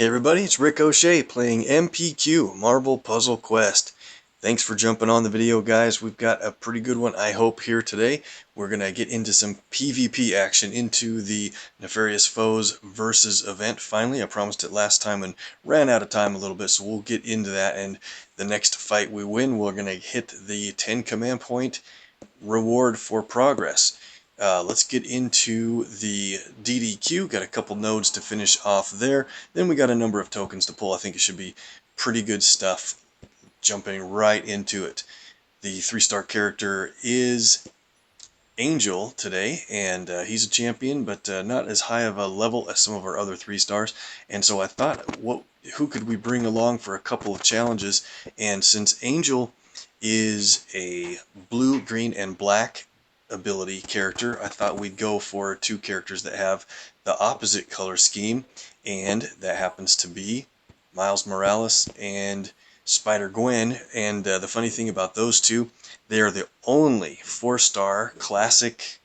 Hey everybody, it's Rick OShay playing MPQ, Marvel Puzzle Quest. Thanks for jumping on the video, guys. We've got a pretty good one, I hope, here today. We're going to get into some PvP action, into the Nefarious Foes versus event. Finally, I promised it last time and ran out of time a little bit, so we'll get into that. And the next fight we win, we're going to hit the 10 command point reward for progress. Let's get into the DDQ. Got a couple nodes to finish off there. Then we got a number of tokens to pull. I think it should be pretty good stuff. Jumping right into it. The 3-star character is Angel today, and he's a champion, but not as high of a level as some of our other 3-stars. And so I thought, who could we bring along for a couple of challenges? And since Angel is a blue, green, and black ability character, I thought we'd go for two characters that have the opposite color scheme, and that happens to be Miles Morales and Spider-Gwen. And the funny thing about those two, they are the only 4-star classic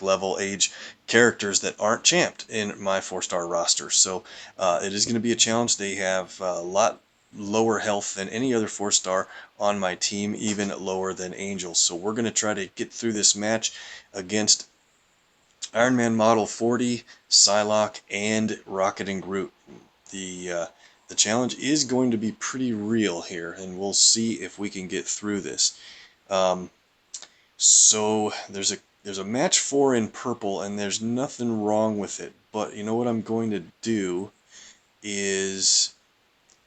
level age characters that aren't champed in my 4-star roster. So it is going to be a challenge. They have a lot lower health than any other 4-star on my team, even lower than Angel. So we're going to try to get through this match against Iron Man Model 40, Psylocke, and Rocket and Groot. The challenge is going to be pretty real here, and we'll see if we can get through this. So there's a match 4 in purple, and there's nothing wrong with it. But you know what I'm going to do is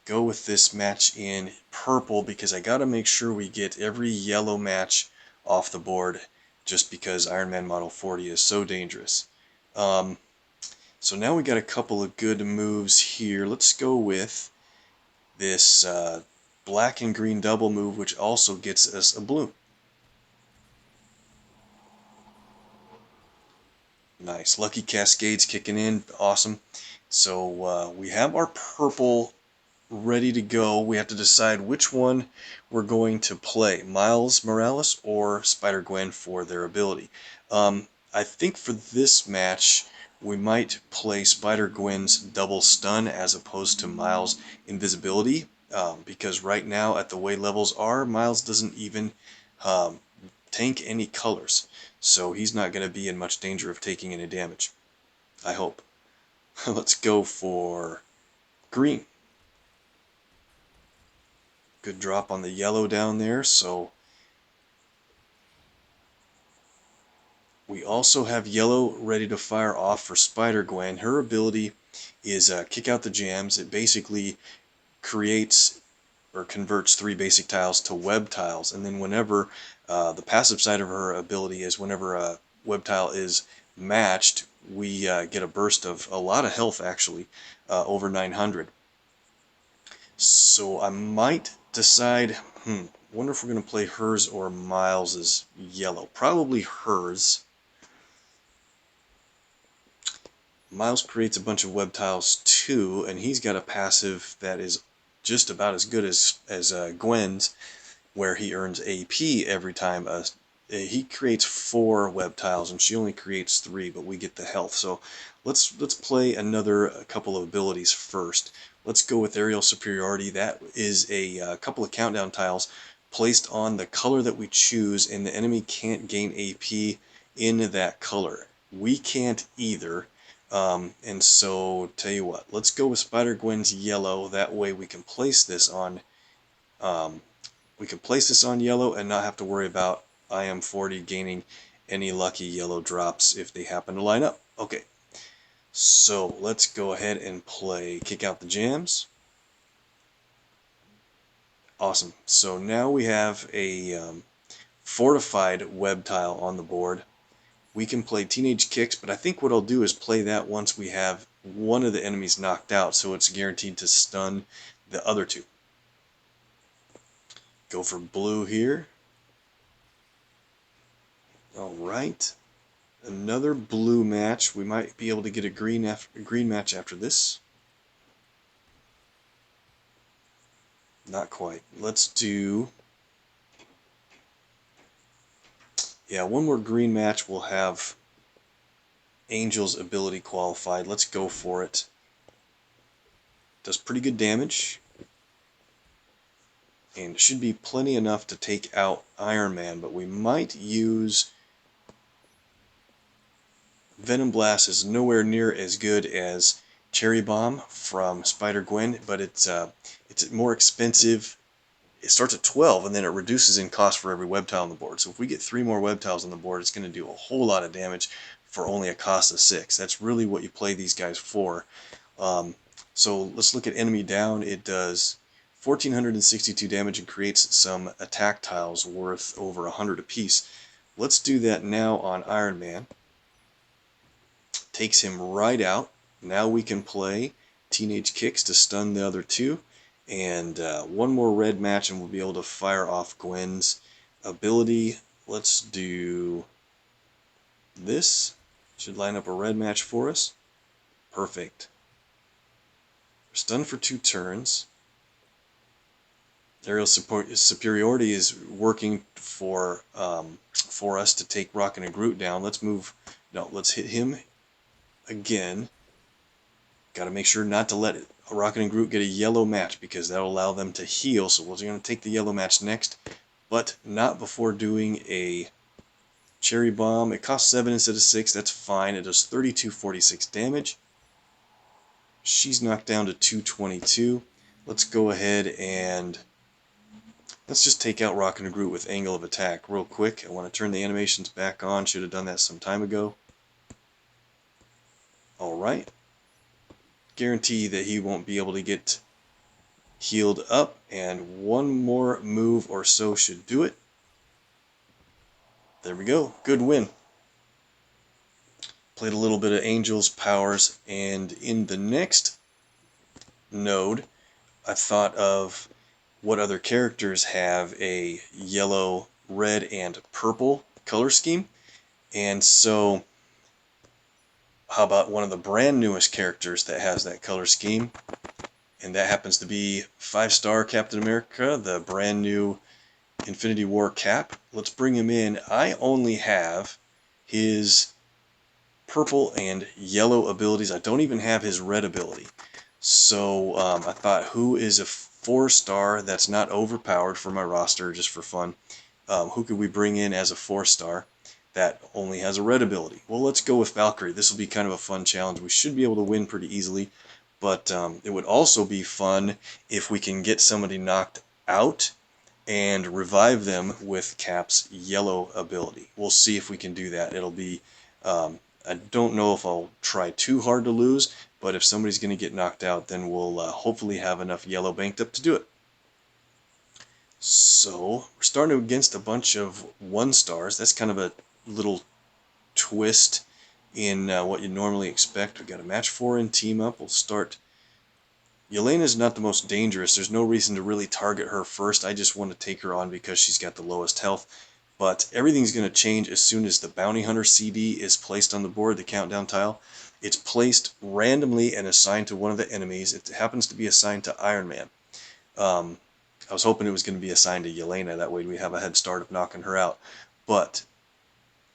go with this match in purple, because I got to make sure we get every yellow match off the board, just because Iron Man Model 40 is so dangerous. So now we got a couple of good moves here. Let's go with this black and green double move, which also gets us a blue. Nice. Lucky Cascades kicking in. Awesome. So we have our purple ready to go. We have to decide which one we're going to play, Miles Morales or Spider-Gwen for their ability. I think for this match we might play Spider-Gwen's double stun as opposed to Miles' invisibility, because right now at the way levels are, Miles doesn't even tank any colors, so he's not going to be in much danger of taking any damage, I hope. Let's go for green. Good drop on the yellow down there. So we also have yellow ready to fire off for Spider-Gwen. Her ability is kick out the jams. It basically creates or converts 3 basic tiles to web tiles, and then whenever the passive side of her ability is whenever a web tile is matched, we get a burst of a lot of health, actually, over 900. So I might decide, wonder if we're going to play hers or Miles's yellow. Probably hers. Miles creates a bunch of web tiles too, and he's got a passive that is just about as good as Gwen's, where he earns AP every time. He creates 4 web tiles, and she only creates 3, but we get the health. So let's play a couple of abilities first. Let's go with Aerial Superiority. That is a couple of countdown tiles placed on the color that we choose, and the enemy can't gain AP in that color. We can't either. And so, tell you what, let's go with Spider-Gwen's yellow. That way we can place this on yellow and not have to worry about IM40 gaining any lucky yellow drops if they happen to line up. Okay, so let's go ahead and play Kick Out the Jams. Awesome. So now we have a fortified web tile on the board. We can play Teenage Kicks, but I think what I'll do is play that once we have one of the enemies knocked out, so it's guaranteed to stun the other 2. Go for blue here. Alright. Another blue match. We might be able to get a green match after this. Not quite. Let's do... yeah, one more green match. We'll have Angel's ability qualified. Let's go for it. Does pretty good damage, and should be plenty enough to take out Iron Man, but we might use Venom Blast. Is nowhere near as good as Cherry Bomb from Spider-Gwen, but it's more expensive. It starts at 12 and then it reduces in cost for every web tile on the board. So if we get 3 more web tiles on the board, it's going to do a whole lot of damage for only a cost of 6. That's really what you play these guys for. So let's look at enemy down. It does 1462 damage and creates some attack tiles worth over 100 apiece. Let's do that now on Iron Man. Takes him right out. Now we can play Teenage Kicks to stun the other two. And one more red match and we'll be able to fire off Gwen's ability. Let's do this. Should line up a red match for us. Perfect. Stun for 2 turns. Aerial superiority is working for us to take Rocket and Groot down. Let's move. No, let's hit him again. Got to make sure not to let Rocket and Groot get a yellow match because that'll allow them to heal. So we're going to take the yellow match next, but not before doing a Cherry Bomb. It costs 7 instead of 6. That's fine. It does 3246 damage. She's knocked down to 222. Let's go ahead and let's just take out Rocket and Groot with angle of attack real quick. I want to turn the animations back on. Should have done that some time ago. Alright. Guarantee that he won't be able to get healed up, and one more move or so should do it. There we go. Good win. Played a little bit of Angel's powers, and in the next node I thought of what other characters have a yellow, red, and purple color scheme, and so how about one of the brand newest characters that has that color scheme? And that happens to be 5-star Captain America, the brand new Infinity War Cap. Let's bring him in. I only have his purple and yellow abilities. I don't even have his red ability. So I thought, who is a 4-star that's not overpowered for my roster, just for fun? Who could we bring in as a 4-star that only has a red ability? Well, let's go with Valkyrie. This will be kind of a fun challenge. We should be able to win pretty easily. But it would also be fun if we can get somebody knocked out and revive them with Cap's yellow ability. We'll see if we can do that. It'll be, I don't know if I'll try too hard to lose, but if somebody's going to get knocked out, then we'll hopefully have enough yellow banked up to do it. So, we're starting against a bunch of 1-stars. That's kind of a little twist in what you normally expect. We've got a match 4 in team up. We'll start. Yelena's not the most dangerous. There's no reason to really target her first. I just want to take her on because she's got the lowest health. But everything's going to change as soon as the Bounty Hunter CD is placed on the board, the countdown tile. It's placed randomly and assigned to one of the enemies. It happens to be assigned to Iron Man. I was hoping it was going to be assigned to Yelena. That way we have a head start of knocking her out. But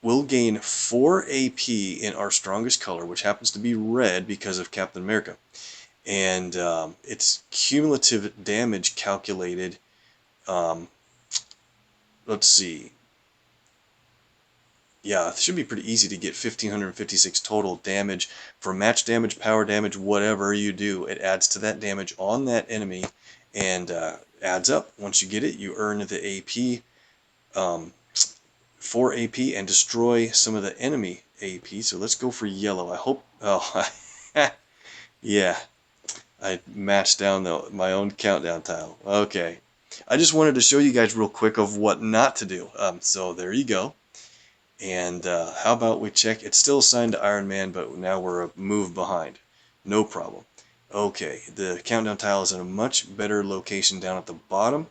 we'll gain 4 AP in our strongest color, which happens to be red because of Captain America. And it's cumulative damage calculated. Let's see. Yeah, it should be pretty easy to get 1556 total damage for match damage, power damage, whatever you do. It adds to that damage on that enemy and adds up. Once you get it, you earn the AP, 4 AP, and destroy some of the enemy AP. So let's go for yellow. I hope. Oh, yeah. I matched down my own countdown tile. Okay. I just wanted to show you guys real quick of what not to do. So there you go. And how about we check? It's still assigned to Iron Man, but now we're a move behind. No problem. Okay, the countdown tile is in a much better location down at the bottom.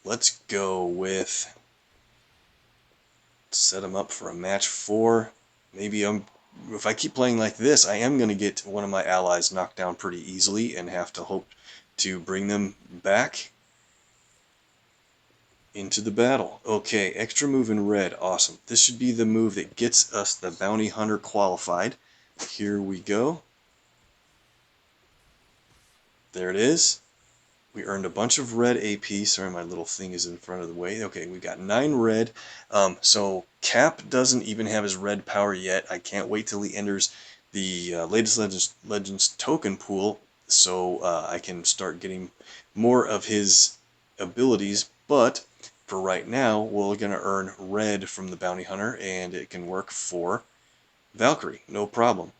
Let's go with... set them up for a match 4. Maybe if I keep playing like this, I am going to get one of my allies knocked down pretty easily and have to hope to bring them back into the battle. Okay, extra move in red. Awesome. This should be the move that gets us the Bounty Hunter qualified. Here we go. There it is. We earned a bunch of red AP. Sorry, my little thing is in front of the way. Okay, we got 9 red. So Cap doesn't even have his red power yet. I can't wait till he enters the latest Legends token pool so I can start getting more of his abilities. But for right now, we're going to earn red from the Bounty Hunter, and it can work for Valkyrie, no problem.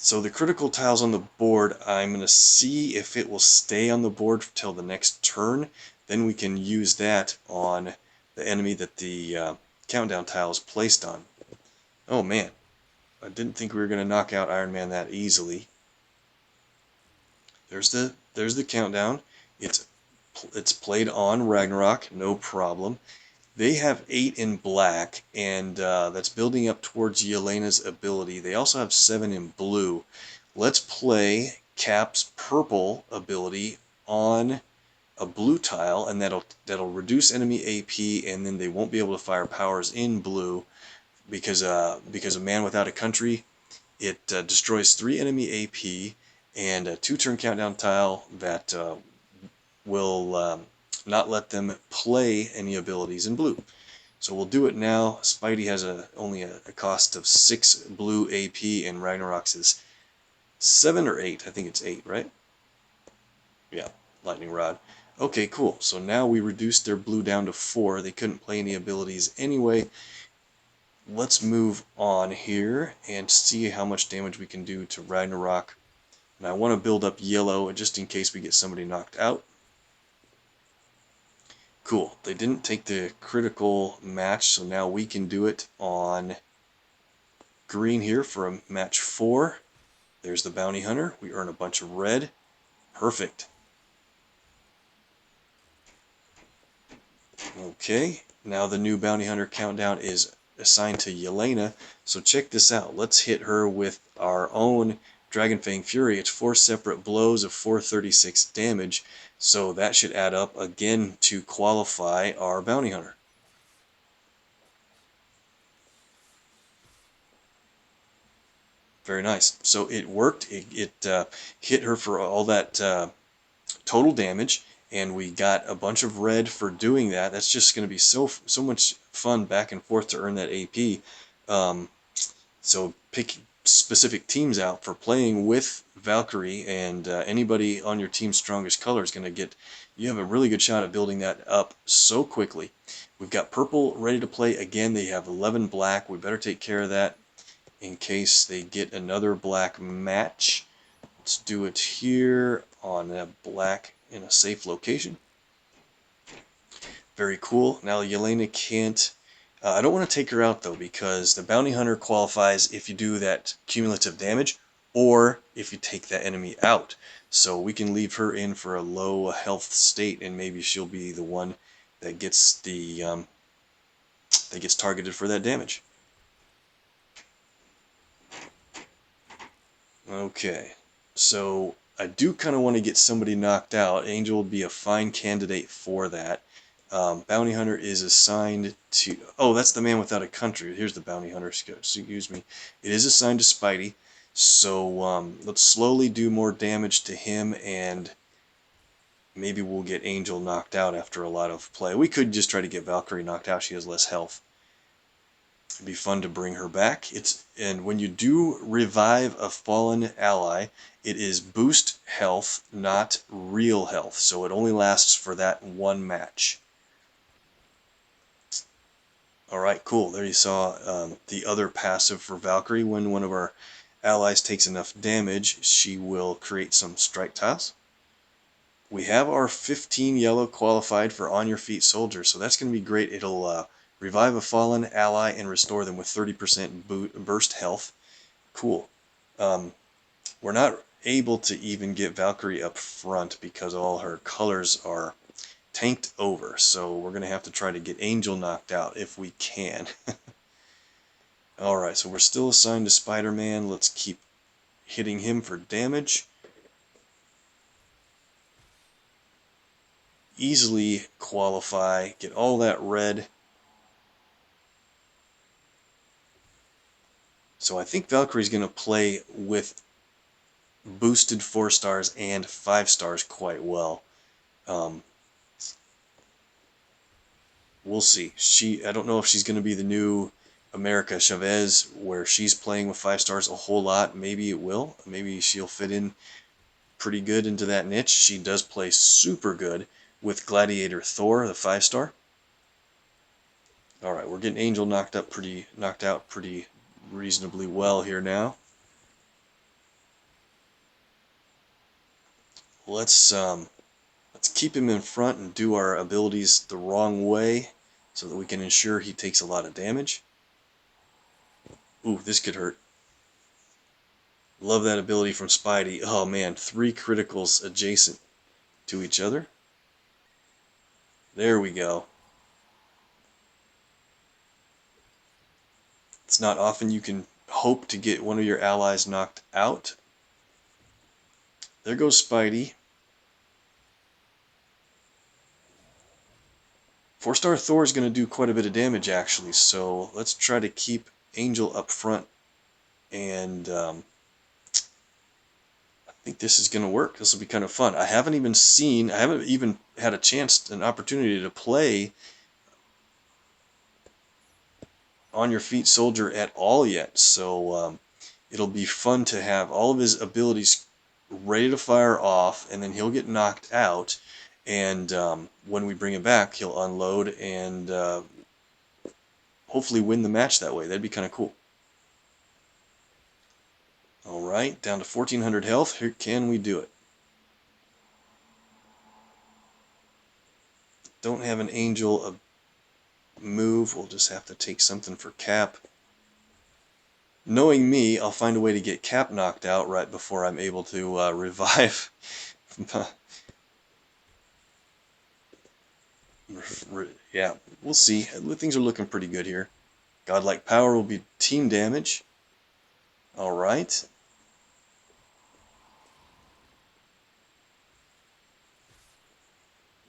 So the critical tiles on the board, I'm going to see if it will stay on the board till the next turn. Then we can use that on the enemy that the countdown tile is placed on. Oh man, I didn't think we were going to knock out Iron Man that easily. There's the countdown. It's played on Ragnarok, no problem. They have 8 in black, and that's building up towards Yelena's ability. They also have 7 in blue. Let's play Cap's purple ability on a blue tile, and that'll reduce enemy AP, and then they won't be able to fire powers in blue because of Man Without a Country. It destroys 3 enemy AP and a 2-turn countdown tile that will not let them play any abilities in blue. So we'll do it now. Spidey has only a cost of 6 blue AP, and Ragnarok's is 7 or 8. I think it's 8, right? Yeah, Lightning Rod. Okay, cool. So now we reduced their blue down to 4. They couldn't play any abilities anyway. Let's move on here and see how much damage we can do to Ragnarok. And I want to build up yellow just in case we get somebody knocked out. Cool. They didn't take the critical match, so now we can do it on green here for a match 4. There's the Bounty Hunter. We earn a bunch of red. Perfect. Okay, now the new Bounty Hunter countdown is assigned to Yelena. So check this out. Let's hit her with our own Dragon Fang Fury. It's 4 separate blows of 436 damage. So that should add up again to qualify our Bounty Hunter. Very nice. So it worked. It hit her for all that total damage, and we got a bunch of red for doing that. That's just going to be so much fun back and forth to earn that AP. So pick specific teams out for playing with Valkyrie, and anybody on your team's strongest color is going to get. You have a really good shot at building that up so quickly. We've got purple ready to play again. They have 11 black. We better take care of that in case they get another black match. Let's do it here on a black in a safe location. Very cool. Now Yelena can't... I don't want to take her out though, because the Bounty Hunter qualifies if you do that cumulative damage or if you take that enemy out. So we can leave her in for a low health state, and maybe she'll be the one that gets targeted for that damage. Okay, so I do kind of want to get somebody knocked out. Angel would be a fine candidate for that. Bounty Hunter is assigned to... Oh, that's the Man Without a Country. Here's the Bounty Hunter. Excuse me. It is assigned to Spidey. So let's slowly do more damage to him, and maybe we'll get Angel knocked out after a lot of play. We could just try to get Valkyrie knocked out. She has less health. It'd be fun to bring her back. And when you do revive a fallen ally, it is boost health, not real health. So it only lasts for that one match. Alright, cool. There you saw the other passive for Valkyrie. When one of our allies takes enough damage, she will create some strike tiles. We have our 15 yellow qualified for On Your Feet Soldier, so that's going to be great. It'll revive a fallen ally and restore them with 30% burst health. Cool. We're not able to even get Valkyrie up front because all her colors are tanked over, so we're going to have to try to get Angel knocked out if we can. Alright, so we're still assigned to Spider-Man. Let's keep hitting him for damage. Easily qualify, get all that red. So I think Valkyrie's going to play with boosted 4 stars and 5 stars quite well. We'll see. I don't know if she's going to be the new America Chavez, where she's playing with 5 stars a whole lot. Maybe it will. Maybe she'll fit in pretty good into that niche. She does play super good with Gladiator Thor, the 5 star. All right, we're getting Angel knocked out pretty reasonably well here now. Let's keep him in front and do our abilities the wrong way so that we can ensure he takes a lot of damage. Ooh, this could hurt. Love that ability from Spidey. Oh man, 3 criticals adjacent to each other. There we go. It's not often you can hope to get one of your allies knocked out. There goes Spidey. 4-star Thor is going to do quite a bit of damage actually, so let's try to keep Angel up front, and I think this is going to work. This will be kind of fun. I haven't even had an opportunity to play On Your Feet Soldier at all yet, so it'll be fun to have all of his abilities ready to fire off, and then he'll get knocked out, and when we bring him back, he'll unload and hopefully win the match that way. That'd be kind of cool. Alright, down to 1400 health. Here, can we do it? Don't have an Angel move. We'll just have to take something for Cap. Knowing me, I'll find a way to get Cap knocked out right before I'm able to revive. Yeah, we'll see. Things are looking pretty good here. Godlike Power will be team damage. Alright.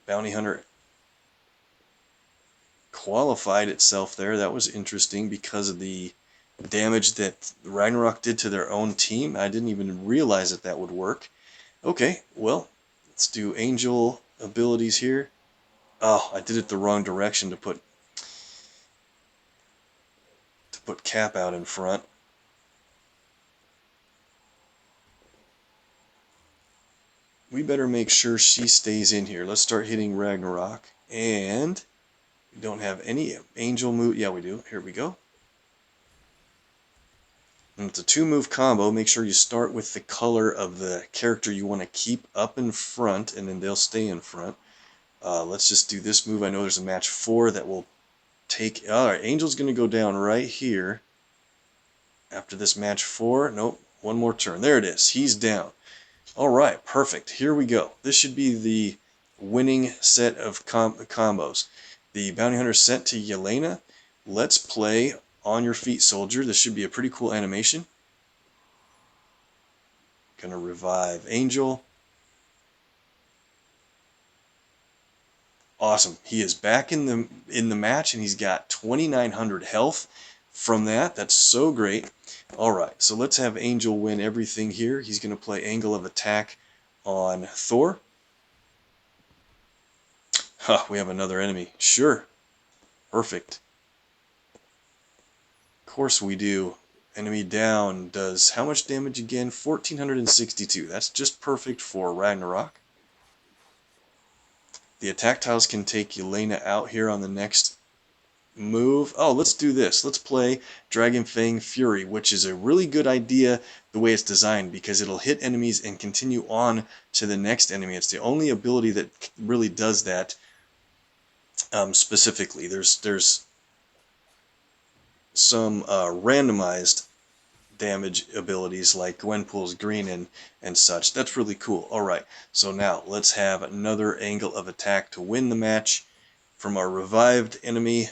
Bounty Hunter qualified itself there. That was interesting because of the damage that Ragnarok did to their own team. I didn't even realize that that would work. Okay, well, let's do Angel abilities here. Oh, I did it the wrong direction to put Cap out in front. We better make sure she stays in here. Let's start hitting Ragnarok. And we don't have any Angel move. Yeah, we do. Here we go. And it's a 2-move combo. Make sure you start with the color of the character you want to keep up in front, and then they'll stay in front. Let's just do this move. I know there's a match 4 that will take... Alright, Angel's going to go down right here. After this match 4. Nope, one more turn. There it is. He's down. Alright, perfect. Here we go. This should be the winning set of combos. The Bounty Hunter sent to Yelena. Let's play On Your Feet Soldier. This should be a pretty cool animation. Gonna revive Angel. Awesome. He is back in the match, and he's got 2,900 health from that. That's so great. Alright, so let's have Angel win everything here. He's going to play Angle of Attack on Thor. Huh, we have another enemy. Sure. Perfect. Of course we do. Enemy down does how much damage again? 1,462. That's just perfect for Ragnarok. The attack tiles can take Yelena out here on the next move. Oh, let's do this. Let's play Dragon Fang Fury, which is a really good idea the way it's designed, because it'll hit enemies and continue on to the next enemy. It's the only ability that really does that specifically. There's some randomized damage abilities like Gwenpool's Green and such. That's really cool. Alright, so now let's have another Angle of Attack to win the match from our revived enemy.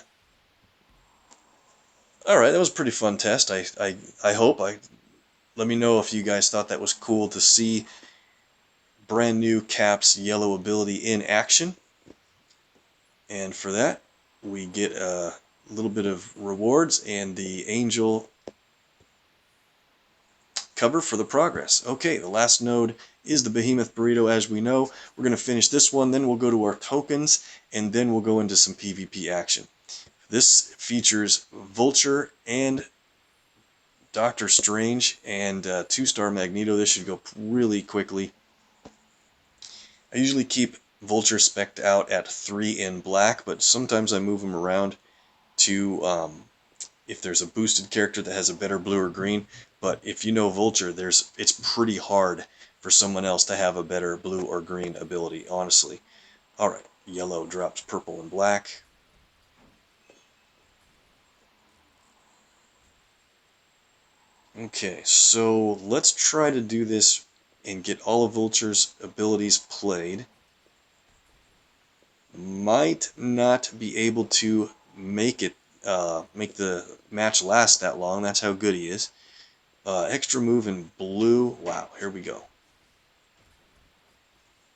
Alright, that was a pretty fun test. I hope. Let me know if you guys thought that was cool to see brand new Cap's yellow ability in action. And for that, we get a little bit of rewards, and the Angel cover for the progress. Okay, the last node is the Behemoth Burrito, as we know. We're going to finish this one, then we'll go to our tokens, and then we'll go into some PvP action. This features Vulture and Doctor Strange and 2-star Magneto. This should go really quickly. I usually keep Vulture spec'd out at 3 in black, but sometimes I move them around to if there's a boosted character that has a better blue or green. But if you know Vulture, it's pretty hard for someone else to have a better blue or green ability, honestly. Alright, yellow drops purple and black. Okay, so let's try to do this and get all of Vulture's abilities played. Might not be able to make the match last that long. That's how good he is. Extra move in blue. Wow, here we go.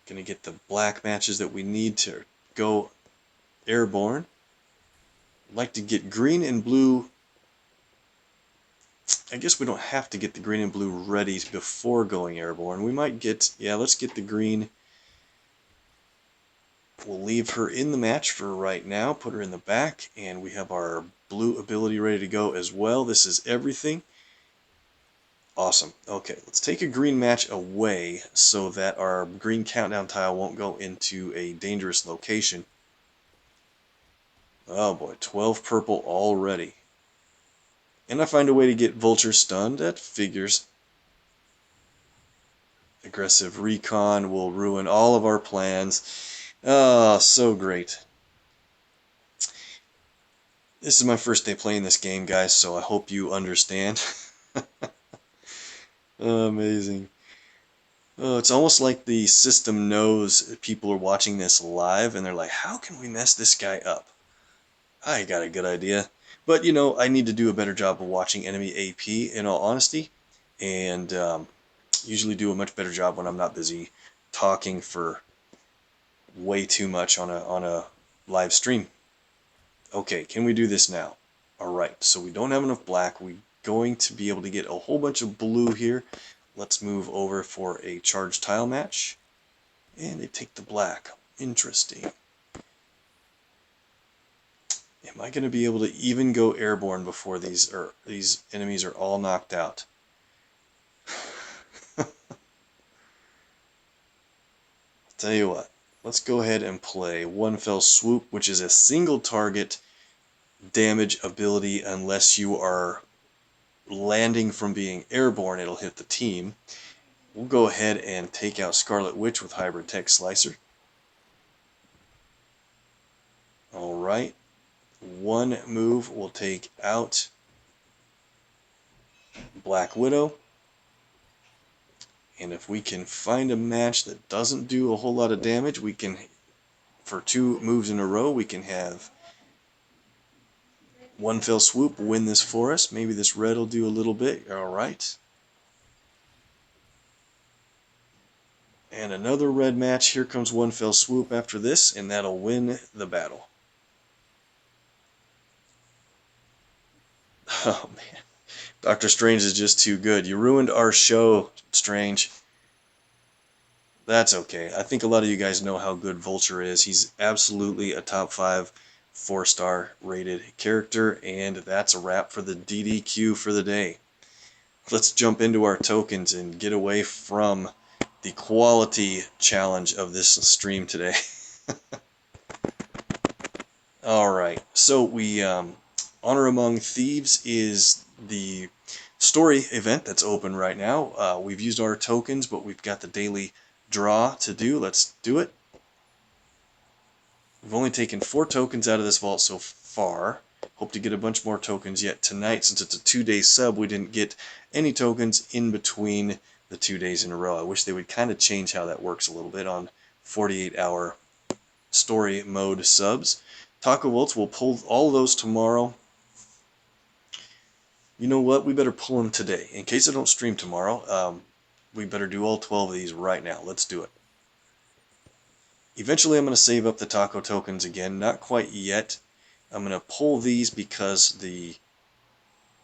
Gonna get the black matches that we need to go airborne. Like to get green and blue. I guess we don't have to get the green and blue ready before going airborne. We might get, yeah, let's get the green. We'll leave her in the match for right now, put her in the back, and we have our blue ability ready to go as well. This is everything. Awesome. Okay, let's take a green match away so that our green countdown tile won't go into a dangerous location. Oh boy, 12 purple already. And I find a way to get Vulture stunned. That figures. Aggressive recon will ruin all of our plans. Oh, so great. This is my first day playing this game, guys, so I hope you understand. Oh, amazing. Oh, it's almost like the system knows people are watching this live, and they're like, how can we mess this guy up? I got a good idea. But, you know, I need to do a better job of watching enemy AP, in all honesty, and usually do a much better job when I'm not busy talking for way too much on a live stream. Okay, can we do this now? Alright, so we don't have enough black. We're going to be able to get a whole bunch of blue here. Let's move over for a charged tile match. And they take the black. Interesting. Am I going to be able to even go airborne before these enemies are all knocked out? Tell you what, let's go ahead and play One Fell Swoop, which is a single target damage ability unless you are landing from being airborne, it'll hit the team. We'll go ahead and take out Scarlet Witch with Hybrid Tech Slicer. Alright, one move will take out Black Widow. And if we can find a match that doesn't do a whole lot of damage, we can, for 2 moves in a row, we can have One Fell Swoop win this for us. Maybe this red will do a little bit. Alright. And another red match. Here comes One Fell Swoop after this, and that'll win the battle. Oh, man. Doctor Strange is just too good. You ruined our show, Strange. That's okay. I think a lot of you guys know how good Vulture is. He's absolutely a top 5 4-star rated character, and that's a wrap for the DDQ for the day. Let's jump into our tokens and get away from the quality challenge of this stream today. Alright, so we Honor Among Thieves is the story event that's open right now. We've used our tokens, but we've got the daily draw to do. Let's do it. We've only taken 4 tokens out of this vault so far. Hope to get a bunch more tokens yet tonight. Since it's a 2-day sub, we didn't get any tokens in between the 2 days in a row. I wish they would kind of change how that works a little bit on 48-hour story mode subs. Taco Volts, will pull all those tomorrow. You know what? We better pull them today. In case I don't stream tomorrow, we better do all 12 of these right now. Let's do it. Eventually I'm going to save up the taco tokens again. Not quite yet. I'm going to pull these because the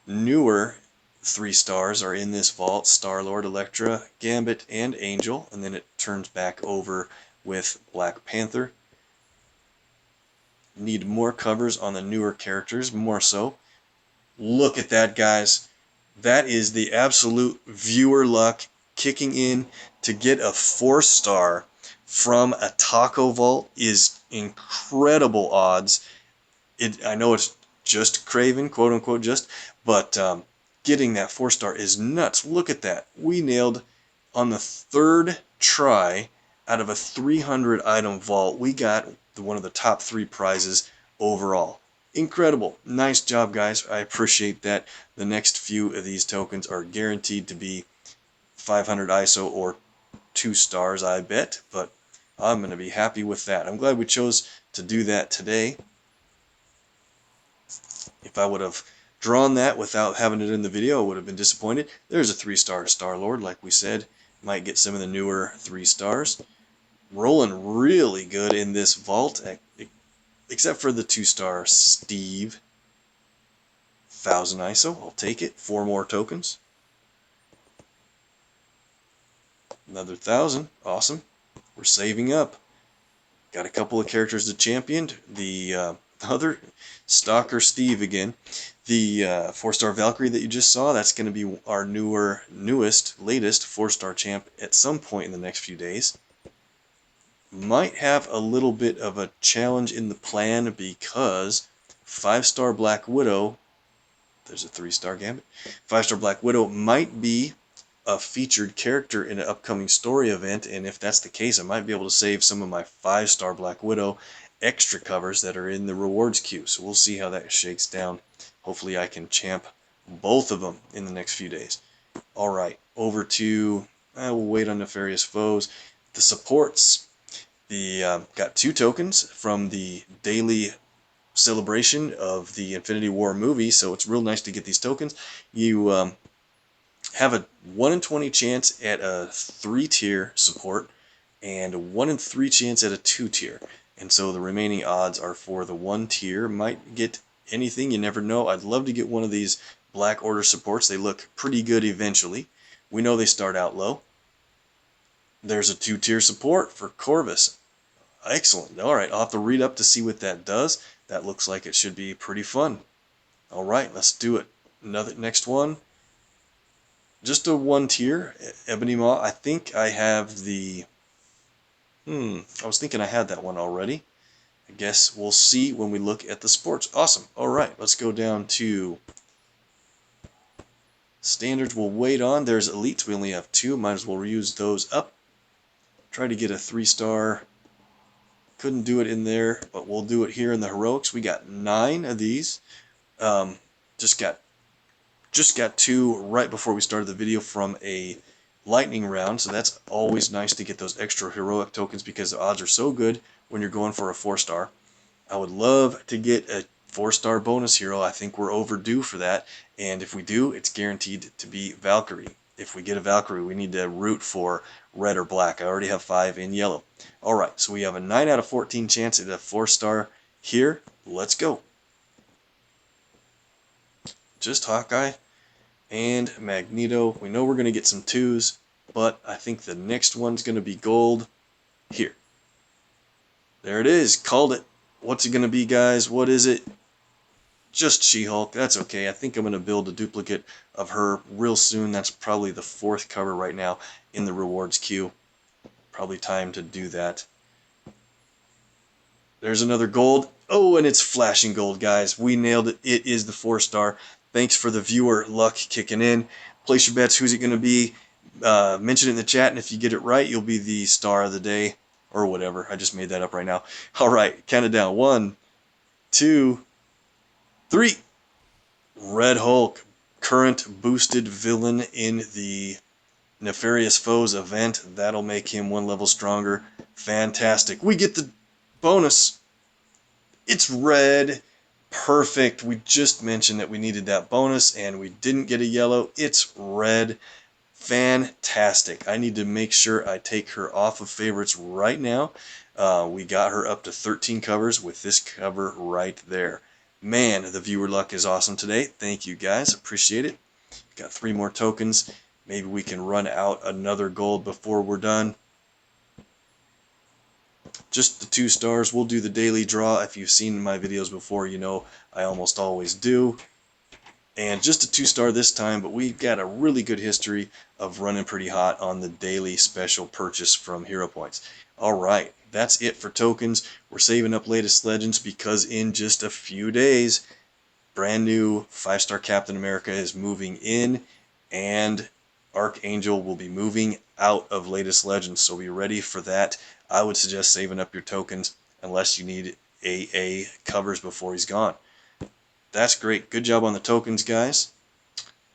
newer 3 stars are in this vault: Star-Lord, Elektra, Gambit, and Angel, and then it turns back over with Black Panther. Need more covers on the newer characters, more so. Look at that, guys. That is the absolute viewer luck kicking in. To get a 4-star from a taco vault is incredible odds. I know it's just Craven, quote unquote just, but getting that 4-star is nuts. Look at that. We nailed on the 3rd try out of a 300 item vault. We got one of the top 3 prizes overall. Incredible. Nice job, guys. I appreciate that. The next few of these tokens are guaranteed to be 500 ISO or 2 stars, I bet, but I'm going to be happy with that. I'm glad we chose to do that today. If I would have drawn that without having it in the video, I would have been disappointed. There's a 3-star Star-Lord, like we said. Might get some of the newer 3 stars. Rolling really good in this vault, except for the 2-star Steve. 1000 ISO, I'll take it. 4 more tokens. Another 1000, awesome. We're saving up. Got a couple of characters to champion. The other Stalker Steve again. The 4-star Valkyrie that you just saw, that's going to be our newest, latest 4-star champ at some point in the next few days. Might have a little bit of a challenge in the plan because 5-star Black Widow, there's a 3-star Gambit, 5-star Black Widow might be a featured character in an upcoming story event, and if that's the case, I might be able to save some of my 5-star Black Widow extra covers that are in the rewards queue. So we'll see how that shakes down. Hopefully I can champ both of them in the next few days. Alright, over to, we'll wait on Nefarious Foes. The supports. Got 2 tokens from the daily celebration of the Infinity War movie, so it's real nice to get these tokens. You have a 1 in 20 chance at a 3-tier support and a 1 in 3 chance at a 2-tier. And so the remaining odds are for the 1 tier. Might get anything, you never know. I'd love to get one of these Black Order supports. They look pretty good eventually. We know they start out low. There's a 2-tier support for Corvus. Excellent. Alright, I'll have to read up to see what that does. That looks like it should be pretty fun. Alright, let's do it. Next one. Just a 1-tier, Ebony Maw. I think I have the... I was thinking I had that one already. I guess we'll see when we look at the sports. Awesome. Alright, let's go down to standards. We'll wait on. There's elites. We only have 2. Might as well reuse those up. Try to get a 3-star. Couldn't do it in there, but we'll do it here in the heroics. We got 9 of these. Just got 2 right before we started the video from a lightning round, so that's always nice to get those extra heroic tokens because the odds are so good when you're going for a 4-star. I would love to get a 4-star bonus hero. I think we're overdue for that, and if we do, it's guaranteed to be Valkyrie. If we get a Valkyrie, we need to root for red or black. I already have 5 in yellow. Alright, so we have a 9 out of 14 chance at a 4-star here. Let's go. Just Hawkeye and Magneto. We know we're going to get some 2s, but I think the next one's going to be gold. Here. There it is. Called it. What's it going to be, guys? What is it? Just She-Hulk. That's okay. I think I'm going to build a duplicate of her real soon. That's probably the 4th cover right now in the rewards queue. Probably time to do that. There's another gold. Oh, and it's flashing gold, guys. We nailed it. It is the 4-star. Thanks for the viewer luck kicking in. Place your bets. Who's it going to be? Mention it in the chat, and if you get it right, you'll be the star of the day. Or whatever. I just made that up right now. Alright, count it down. 1, 2, 3. Red Hulk. Current boosted villain in the Nefarious Foes event. That'll make him 1 level stronger. Fantastic. We get the bonus. It's red. Perfect. We just mentioned that we needed that bonus and we didn't get a yellow. It's red. Fantastic. I need to make sure I take her off of favorites right now. We got her up to 13 covers with this cover right there. Man, the viewer luck is awesome today. Thank you guys. Appreciate it. Got 3 more tokens. Maybe we can run out another gold before we're done. Just the 2 stars. We'll do the daily draw. If you've seen my videos before, you know I almost always do. And just a 2-star this time, but we've got a really good history of running pretty hot on the daily special purchase from Hero Points. Alright, that's it for tokens. We're saving up latest legends because in just a few days, brand new 5-star Captain America is moving in, and Archangel will be moving out of latest legends, so be ready for that. I would suggest saving up your tokens unless you need AA covers before he's gone. That's great. Good job on the tokens, guys.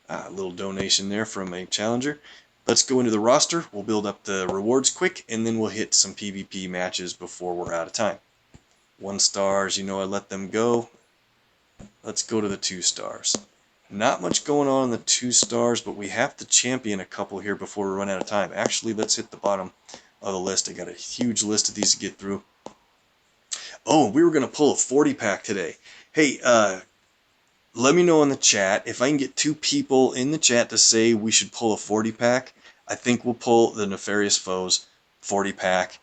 A little donation there from a challenger. Let's go into the roster. We'll build up the rewards quick, and then we'll hit some PvP matches before we're out of time. 1 stars, you know I let them go. Let's go to the 2 stars. Not much going on in the 2 stars, but we have to champion a couple here before we run out of time. Actually, let's hit the bottom of the list. I got a huge list of these to get through. Oh, we were going to pull a 40-pack today. Hey, let me know in the chat if I can get 2 people in the chat to say we should pull a 40-pack. I think we'll pull the Nefarious Foes 40-pack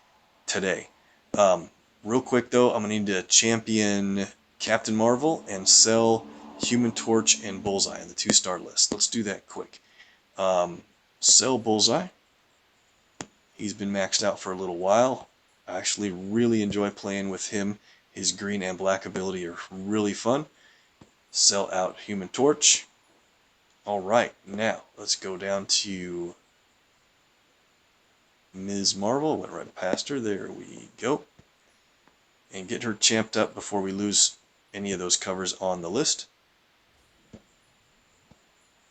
today. Real quick though, I'm going to need to champion Captain Marvel and sell Human Torch and Bullseye on the 2-star list. Let's do that quick. Sell Bullseye. He's been maxed out for a little while. I actually really enjoy playing with him. His green and black ability are really fun. Sell out Human Torch. Alright, now let's go down to Ms. Marvel. Went right past her. There we go. And get her champed up before we lose any of those covers on the list.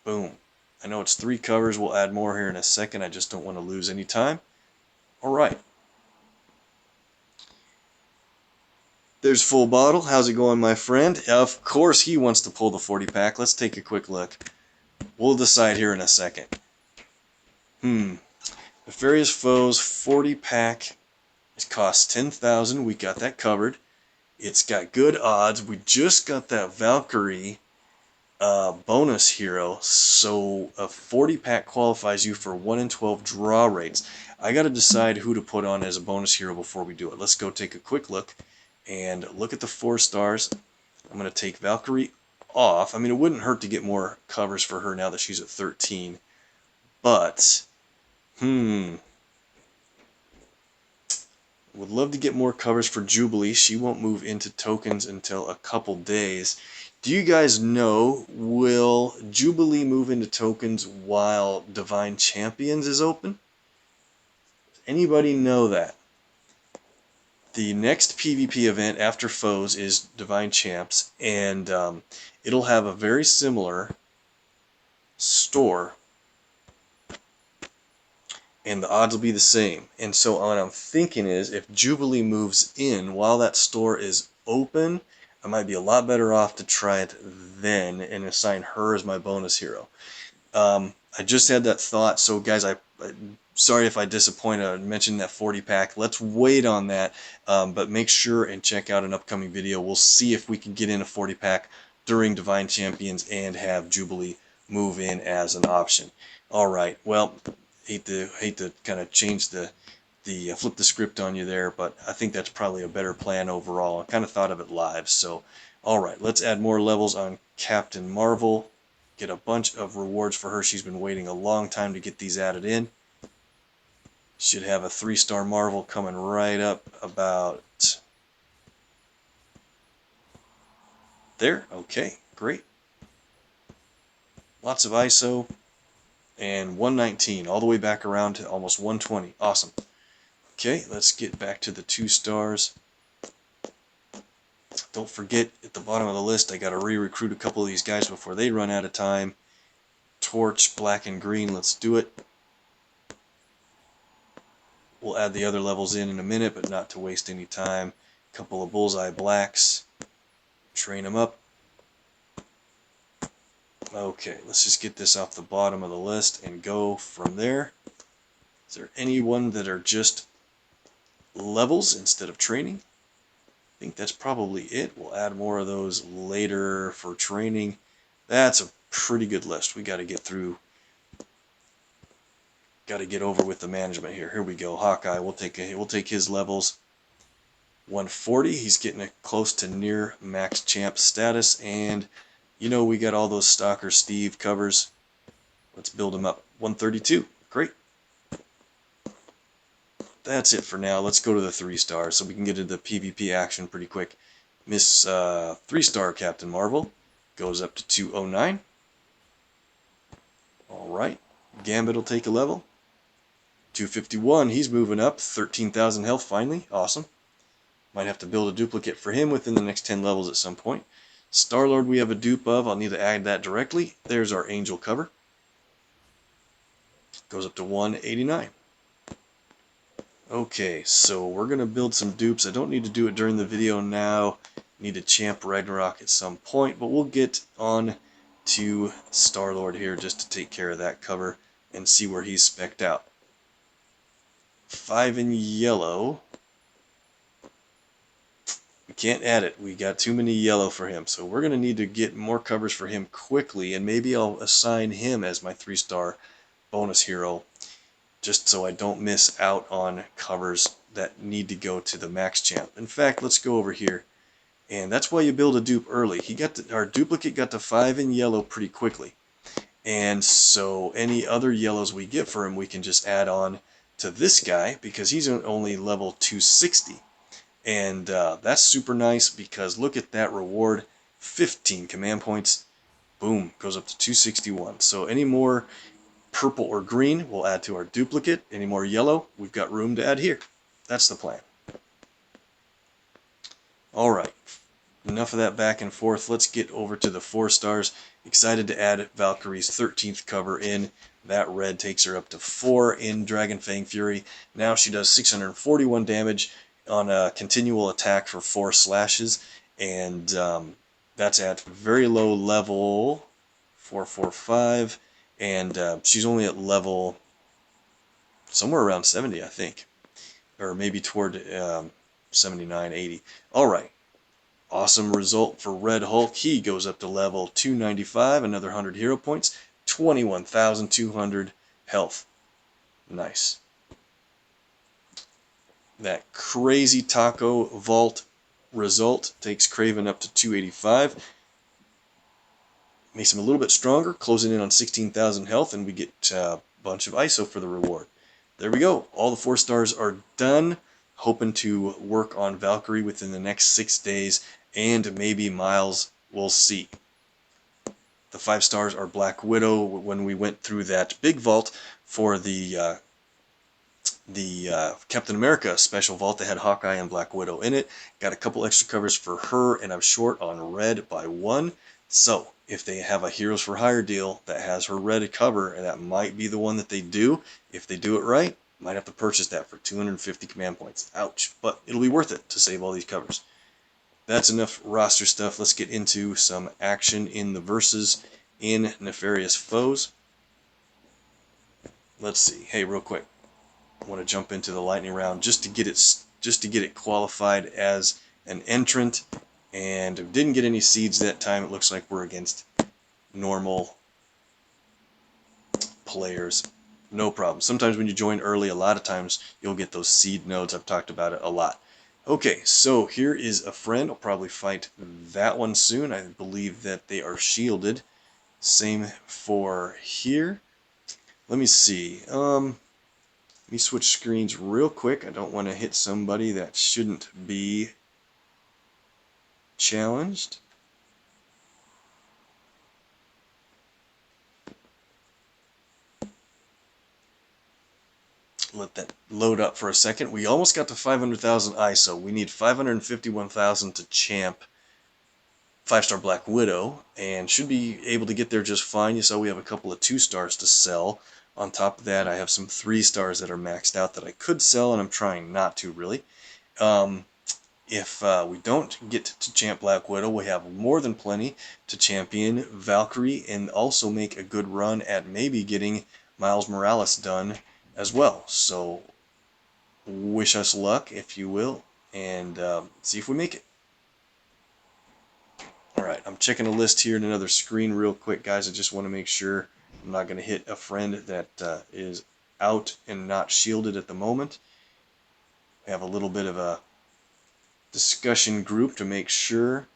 Boom. I know it's 3 covers. We'll add more here in a second. I just don't want to lose any time. Alright. There's Full Bottle. How's it going, my friend? Of course he wants to pull the 40-pack. Let's take a quick look. We'll decide here in a second. Nefarious Foes 40-pack. It costs 10,000. We got that covered. It's got good odds. We just got that Valkyrie bonus hero. So a 40-pack qualifies you for 1 in 12 draw rates. I got to decide who to put on as a bonus hero before we do it. Let's go take a quick look. And look at the 4 stars. I'm going to take Valkyrie off. I mean, it wouldn't hurt to get more covers for her now that she's at 13. But, would love to get more covers for Jubilee. She won't move into tokens until a couple days. Do you guys know, will Jubilee move into tokens while Divine Champions is open? Does anybody know that? The next PvP event after Foes is Divine Champs, and it'll have a very similar store, and the odds will be the same. And so what I'm thinking is, if Jubilee moves in while that store is open, I might be a lot better off to try it then and assign her as my bonus hero. I just had that thought, so guys, sorry if I disappoint. I mentioned that 40-pack. Let's wait on that, but make sure and check out an upcoming video. We'll see if we can get in a 40-pack during Divine Champions and have Jubilee move in as an option. All right. Well, hate to kind of change the flip the script on you there, but I think that's probably a better plan overall. I kind of thought of it live. So, all right, let's add more levels on Captain Marvel. Get a bunch of rewards for her. She's been waiting a long time to get these added in. Should have a 3-star Marvel coming right up about there. Okay, great. Lots of ISO. And 119, all the way back around to almost 120. Awesome. Okay, let's get back to the 2 stars. Don't forget, at the bottom of the list, I got to re-recruit a couple of these guys before they run out of time. Torch, black and green, let's do it. We'll add the other levels in a minute, but not to waste any time. A couple of Bullseye blacks. Train them up. Okay, let's just get this off the bottom of the list and go from there. Is there anyone that are just levels instead of training? I think that's probably it. We'll add more of those later for training. That's pretty good list. We got to get through. Got to get over with the management here. Here we go. Hawkeye. We'll take his levels. 140. He's getting close to near max champ status, and you know we got all those Stalker Steve covers. Let's build him up. 132. Great. That's it for now. Let's go to the 3 stars so we can get into the PvP action pretty quick. Miss 3-star Captain Marvel goes up to 209. Alright. Gambit will take a level. 251. He's moving up. 13,000 health finally. Awesome. Might have to build a duplicate for him within the next 10 levels at some point. Star-Lord we have a dupe of. I'll need to add that directly. There's our Angel cover. Goes up to 189. Okay, so we're going to build some dupes. I don't need to do it during the video now. Need to champ Ragnarok at some point, but we'll get on to Star-Lord here just to take care of that cover and see where he's spec'd out. 5 in yellow. We can't add it. We got too many yellow for him, so we're going to need to get more covers for him quickly, and maybe I'll assign him as my 3-star bonus hero, just so I don't miss out on covers that need to go to the max champ. In fact, let's go over here, and that's why you build a dupe early. Our duplicate got to 5 in yellow pretty quickly, and so any other yellows we get for him, we can just add on to this guy because he's only level 260. And that's super nice because look at that reward, 15 command points, boom, goes up to 261. So any more purple or green we'll add to our duplicate, any more yellow we've got room to add here. That's the plan. Alright, enough of that back and forth. Let's get over to the 4 stars. Excited to add Valkyrie's 13th cover in. That red takes her up to 4 in Dragon Fang Fury. Now she does 641 damage on a continual attack for 4 slashes, and that's at very low level 445, and she's only at level somewhere around 70, I think, or maybe toward 79, 80. Alright, awesome result for Red Hulk. He goes up to level 295, another 100 hero points, 21,200 health. Nice. That crazy taco vault result takes Craven up to 285. Makes him a little bit stronger, closing in on 16,000 health, and we get a bunch of ISO for the reward. There we go. All the 4 stars are done. Hoping to work on Valkyrie within the next 6 days, and maybe Miles. We'll see. The 5 stars are Black Widow. When we went through that big vault for the Captain America special vault that had Hawkeye and Black Widow in it. Got a couple extra covers for her, and I'm short on red by 1. So if they have a Heroes for Hire deal that has her red cover, and that might be the one that they do, if they do it right, might have to purchase that for 250 command points. Ouch, but it'll be worth it to save all these covers. That's enough roster stuff. Let's get into some action in the verses in Nefarious Foes. Let's see. Hey, real quick. I want to jump into the lightning round just to get it qualified as an entrant, and didn't get any seeds that time. It looks like we're against normal players. No problem. Sometimes when you join early, a lot of times you'll get those seed nodes. I've talked about it a lot. Okay, so here is a friend. I'll probably fight that one soon. I believe that they are shielded. Same for here. Let me see. Let me switch screens real quick. I don't want to hit somebody that shouldn't be challenged. Let that load up for a second. We almost got to 500,000 ISO. We need 551,000 to champ 5-star Black Widow, and should be able to get there just fine. You saw we have a couple of 2 stars to sell. On top of that, I have some 3 stars that are maxed out that I could sell, and I'm trying not to, really. If we don't get to champ Black Widow, we have more than plenty to champion Valkyrie and also make a good run at maybe getting Miles Morales done as well. So, wish us luck, if you will, and see if we make it. Alright, I'm checking a list here in another screen real quick, guys. I just want to make sure I'm not going to hit a friend that is out and not shielded at the moment. We have a little bit of a discussion group to make sure.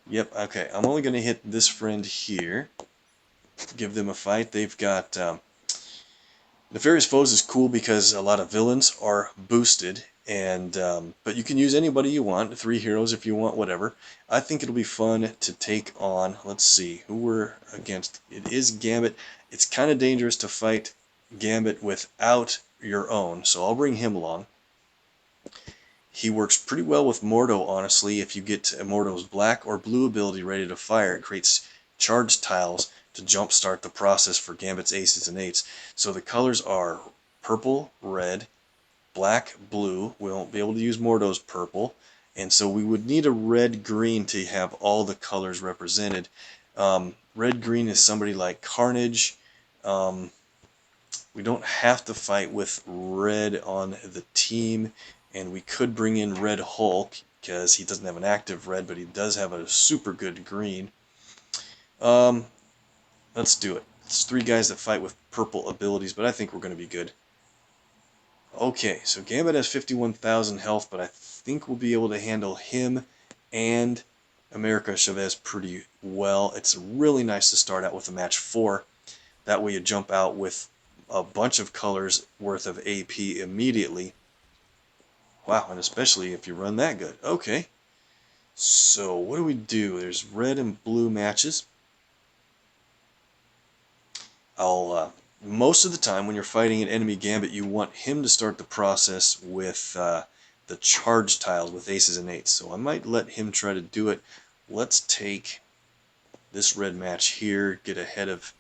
Yep, okay. I'm only going to hit this friend here. Give them a fight. They've got Nefarious Foes is cool because a lot of villains are boosted, and but you can use anybody you want, 3 heroes if you want, whatever. I think it'll be fun to take on, let's see, who we're against. It is Gambit. It's kind of dangerous to fight Gambit without your own, so I'll bring him along. He works pretty well with Mordo, honestly. If you get Mordo's black or blue ability ready to fire, it creates charge tiles to jumpstart the process for Gambit's aces and eights. So the colors are purple, red, black, blue. We won't be able to use Mordo's purple. And so we would need a red-green to have all the colors represented. Red-green is somebody like Carnage. We don't have to fight with red on the team, and we could bring in Red Hulk because he doesn't have an active red, but he does have a super good green. Let's do it. It's 3 guys that fight with purple abilities, but I think we're going to be good. Okay, so Gambit has 51,000 health, but I think we'll be able to handle him and America Chavez pretty well. It's really nice to start out with a match 4. That way you jump out with a bunch of colors worth of AP immediately. Wow, and especially if you run that good. Okay, so what do we do? There's red and blue matches. Most of the time when you're fighting an enemy Gambit, you want him to start the process with the charge tiles with aces and eights. So I might let him try to do it. Let's take this red match here, get ahead of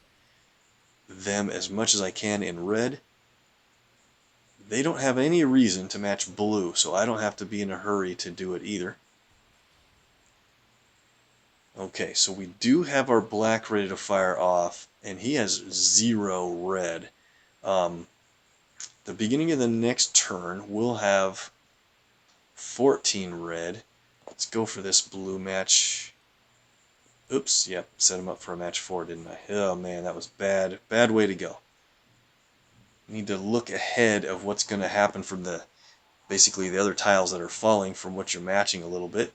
them as much as I can in red. They don't have any reason to match blue, so I don't have to be in a hurry to do it either. Okay, so we do have our black ready to fire off, and he has 0 red. The beginning of the next turn, we'll have 14 red. Let's go for this blue match. Oops, yep, set him up for a match 4, didn't I? Oh man, that was bad. Bad way to go. Need to look ahead of what's going to happen from basically the other tiles that are falling from what you're matching a little bit.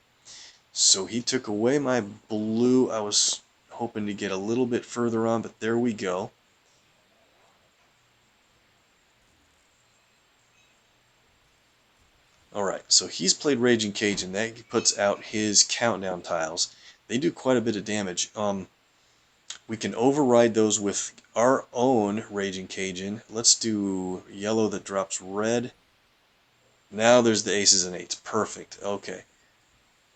So he took away my blue. I was hoping to get a little bit further on, but there we go. Alright, so he's played Raging Cajun. That puts out his countdown tiles. They do quite a bit of damage. We can override those with our own Raging Cajun. Let's do yellow that drops red. Now there's the aces and eights. Perfect. Okay.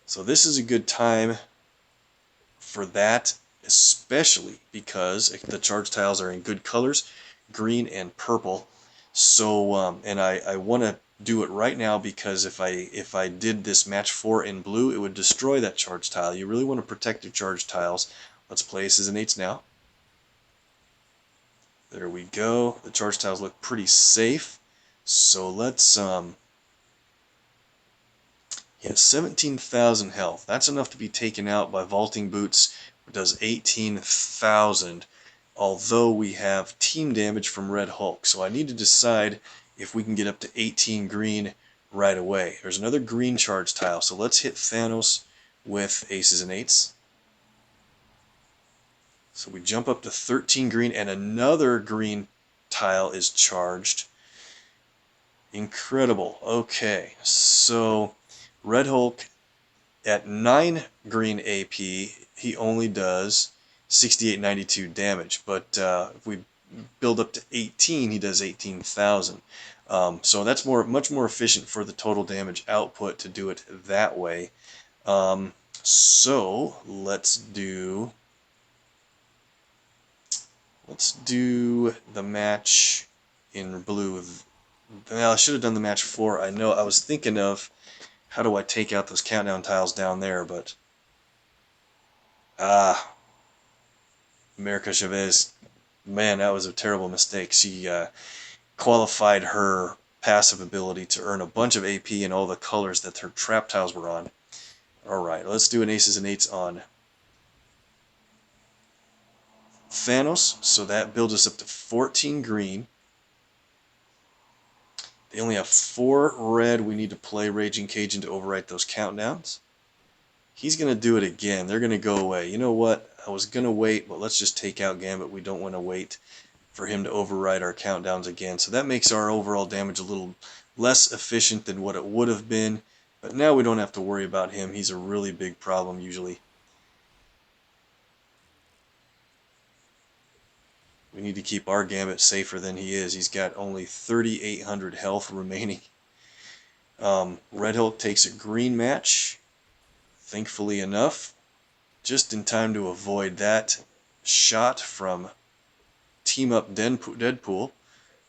So this is a good time for that, especially because the charge tiles are in good colors, green and purple. So and I want to do it right now because if I did this match 4 in blue, it would destroy that charge tile. You really want to protect your charge tiles. Let's play aces and eights now. There we go. The charge tiles look pretty safe. So let's he has 17,000 health. That's enough to be taken out by Vaulting Boots, which does 18,000, although we have team damage from Red Hulk. So I need to decide if we can get up to 18 green right away. There's another green charge tile, so let's hit Thanos with aces and eights. So we jump up to 13 green, and another green tile is charged. Incredible. Okay, so Red Hulk at 9 green AP, he only does 6892 damage, but if we build up to 18, he does 18,000. So that's much more efficient for the total damage output to do it that way. So let's do the match in blue. Well, I should have done the match 4. I know I was thinking of how do I take out those countdown tiles down there, but America Chavez, man, that was a terrible mistake. She qualified her passive ability to earn a bunch of AP in all the colors that her trap tiles were on. Alright, let's do an aces and eights on Thanos. So that builds us up to 14 green. They only have 4 red. We need to play Raging Cajun to overwrite those countdowns. He's going to do it again. They're going to go away. You know what? I was going to wait, but let's just take out Gambit. We don't want to wait for him to override our countdowns again. So that makes our overall damage a little less efficient than what it would have been. But now we don't have to worry about him. He's a really big problem usually. We need to keep our Gambit safer than he is. He's got only 3,800 health remaining. Red Hulk takes a green match. Thankfully enough, just in time to avoid that shot from Team Up Deadpool.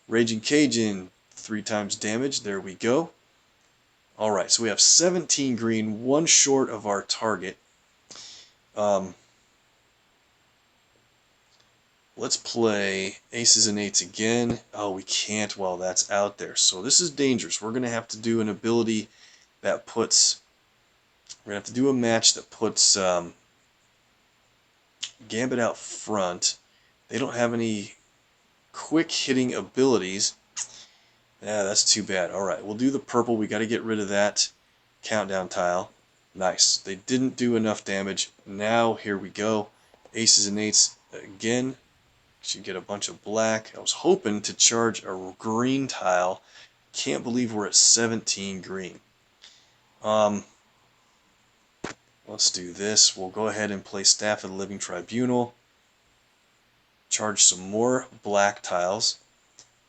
Raging Cajun, 3 times damage. There we go. Alright, so we have 17 green, 1 short of our target. Let's play aces and eights again. Oh, we can't while that's out there. So this is dangerous. We're going to have to do an ability that puts... We're going to have to do a match that puts Gambit out front. They don't have any quick hitting abilities. Yeah, that's too bad. Alright, we'll do the purple. We got to get rid of that countdown tile. Nice. They didn't do enough damage. Now, here we go. Aces and eights again. Should get a bunch of black. I was hoping to charge a green tile. Can't believe we're at 17 green. Let's do this. We'll go ahead and play Staff of the Living Tribunal. Charge some more black tiles.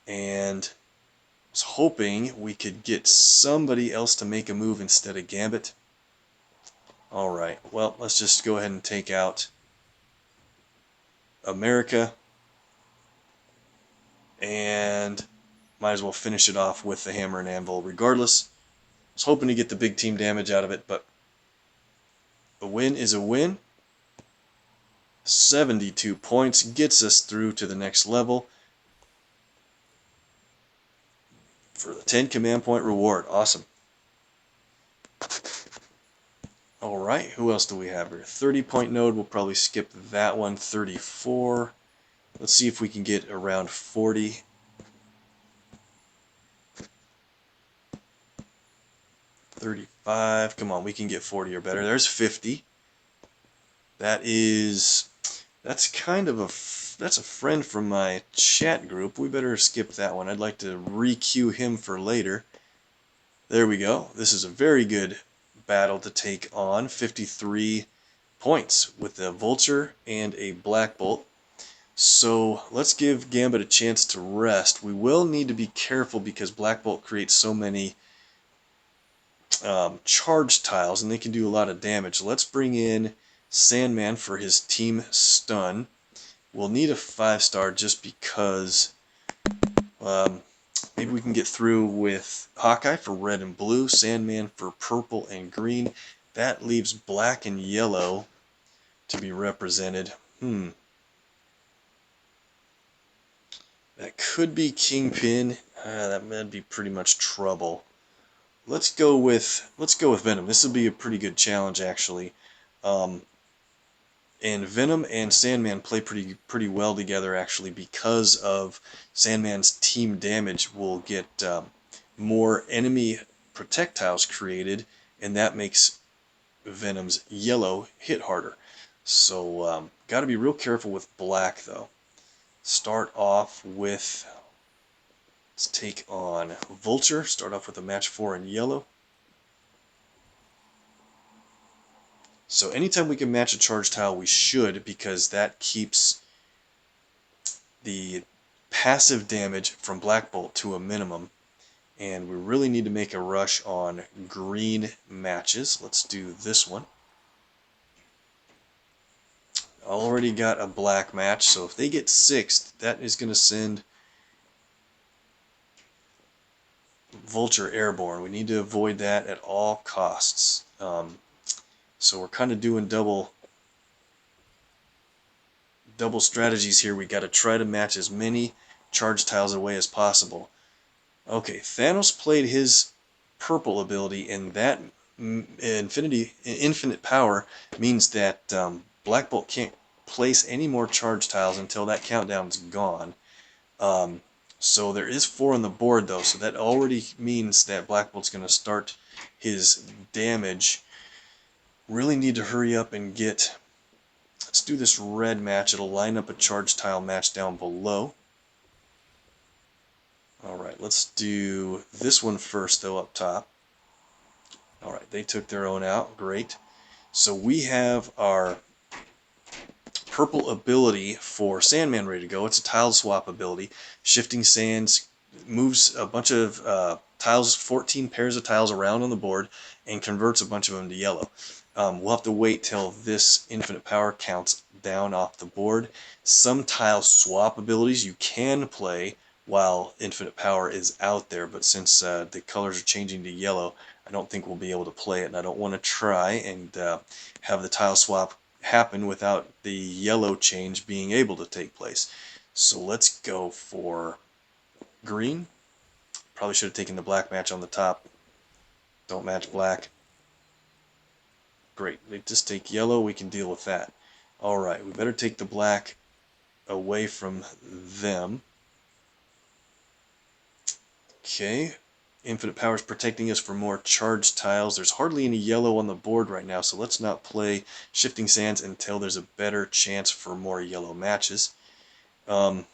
And I was hoping we could get somebody else to make a move instead of Gambit. Alright, well, let's just go ahead and take out America. And might as well finish it off with the hammer and anvil regardless. I was hoping to get the big team damage out of it, but a win is a win. 72 points gets us through to the next level for the 10 command point reward. Awesome. Alright, who else do we have here? 30-point node, we'll probably skip that one. 34. Let's see if we can get around 40. 35. Come on, we can get 40 or better. There's 50. That's kind of that's a friend from my chat group. We better skip that one. I'd like to re-queue him for later. There we go. This is a very good battle to take on. 53 points with a Vulture and a Black Bolt. So let's give Gambit a chance to rest. We will need to be careful because Black Bolt creates so many charge tiles and they can do a lot of damage. Let's bring in Sandman for his team stun. We'll need a 5-star just because maybe we can get through with Hawkeye for red and blue, Sandman for purple and green. That leaves black and yellow to be represented. That could be Kingpin. That'd be pretty much trouble. Let's go with Venom. This would be a pretty good challenge actually. And Venom and Sandman play pretty well together actually because of Sandman's team damage. Will get more enemy projectiles created, and that makes Venom's yellow hit harder. So got to be real careful with black though. Start off with, let's take on Vulture. Start off with a match 4 in yellow. So anytime we can match a charge tile, we should, because that keeps the passive damage from Black Bolt to a minimum. And we really need to make a rush on green matches. Let's do this one. Already got a black match, so if they get 6th, that is going to send Vulture airborne. We need to avoid that at all costs. So we're kind of doing double strategies here. We got to try to match as many charge tiles away as possible. Okay, Thanos played his purple ability, and that infinite power means that Black Bolt can't place any more charge tiles until that countdown's gone. So there is 4 on the board though, so that already means that Black Bolt's going to start his damage. Really need to hurry up and get... Let's do this red match. It'll line up a charge tile match down below. Alright, let's do this one first though up top. Alright, they took their own out. Great. So we have our purple ability for Sandman ready to go. It's a tile swap ability. Shifting Sands moves a bunch of tiles, 14 pairs of tiles around on the board and converts a bunch of them to yellow. We'll have to wait till this infinite power counts down off the board. Some tile swap abilities you can play while infinite power is out there, but since the colors are changing to yellow, I don't think we'll be able to play it, and I don't want to try and have the tile swap happen without the yellow change being able to take place. So let's go for green. Probably should have taken the black match on the top. Don't match black. Great, they just take yellow, we can deal with that. Alright, we better take the black away from them. Okay, infinite power is protecting us for more charged tiles. There's hardly any yellow on the board right now, so let's not play Shifting Sands until there's a better chance for more yellow matches. Let's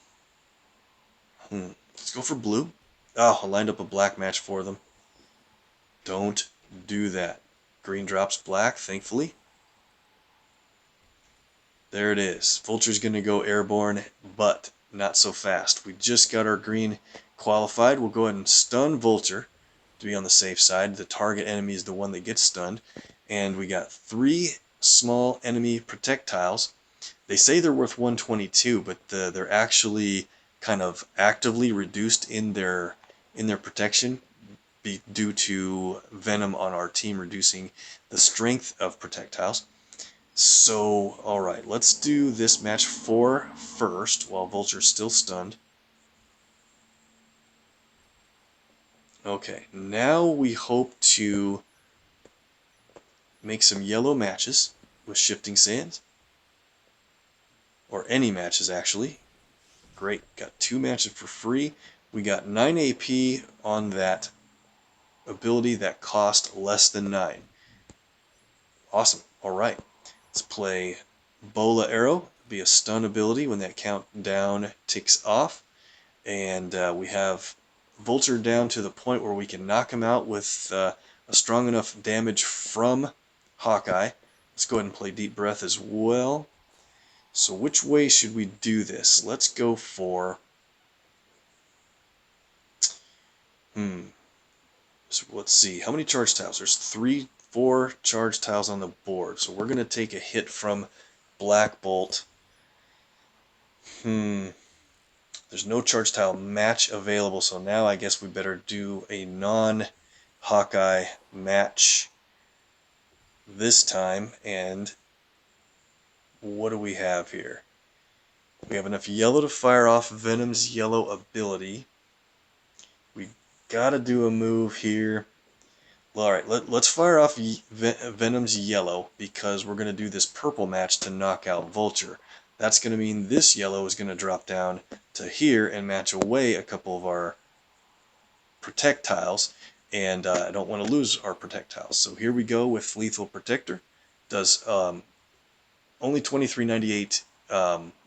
go for blue. Oh, I lined up a black match for them. Don't do that. Green drops black, thankfully. There it is. Vulture's going to go airborne, but not so fast. We just got our green qualified. We'll go ahead and stun Vulture to be on the safe side. The target enemy is the one that gets stunned. And we got 3 small enemy projectiles. They say they're worth 122, but they're actually kind of actively reduced in their protection due to venom on our team reducing the strength of projectiles. So, alright, let's do this match 4 first while Vulture's still stunned. Okay, now we hope to make some yellow matches with Shifting Sands. Or any matches, actually. Great, got 2 matches for free. We got 9 AP on that ability that cost less than 9. Awesome, alright. Let's play Bola Arrow. Be a stun ability when that countdown ticks off. And we have Vulture down to the point where we can knock him out with a strong enough damage from Hawkeye. Let's go ahead and play Deep Breath as well. So which way should we do this? Let's go for... So let's see. How many charge tiles? There's 4 charge tiles on the board. So we're going to take a hit from Black Bolt. There's no charge tile match available, so now I guess we better do a non-Hawkeye match this time. And what do we have here? We have enough yellow to fire off Venom's yellow ability. We gotta do a move here. Alright, let's fire off Venom's yellow because we're going to do this purple match to knock out Vulture. That's going to mean this yellow is going to drop down to here and match away a couple of our projectiles, and I don't want to lose our projectiles. So here we go with Lethal Protector. Does only 2398,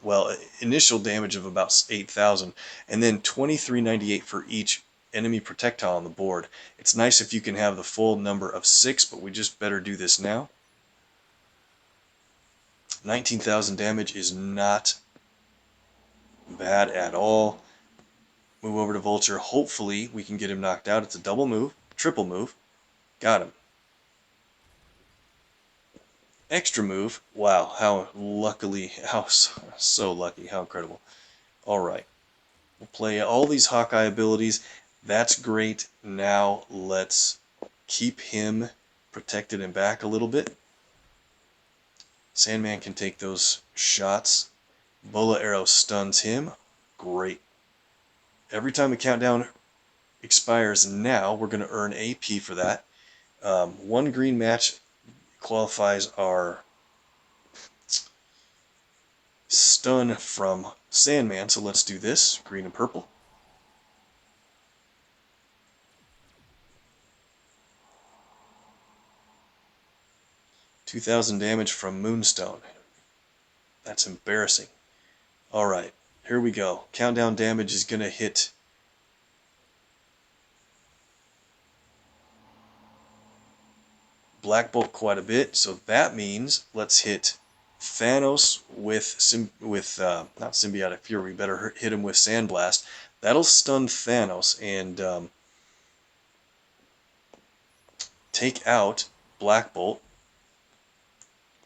well, initial damage of about 8,000, and then 2398 for each enemy projectile on the board. It's nice if you can have the full number of 6, but we just better do this now. 19,000 damage is not bad at all. Move over to Vulture. Hopefully we can get him knocked out. It's a double move, triple move. Got him. Extra move. Wow, how luckily, how so lucky, how incredible. Alright, we'll play all these Hawkeye abilities. That's great. Now let's keep him protected and back a little bit. Sandman can take those shots. Bola Arrow stuns him. Great. Every time the countdown expires now, we're going to earn AP for that. One green match qualifies our stun from Sandman, so let's do this. Green and purple. 2,000 damage from Moonstone. That's embarrassing. Alright, here we go. Countdown damage is going to hit Black Bolt quite a bit, so that means let's hit Thanos with not Symbiotic Fury. We better hit him with Sandblast. That'll stun Thanos and take out Black Bolt.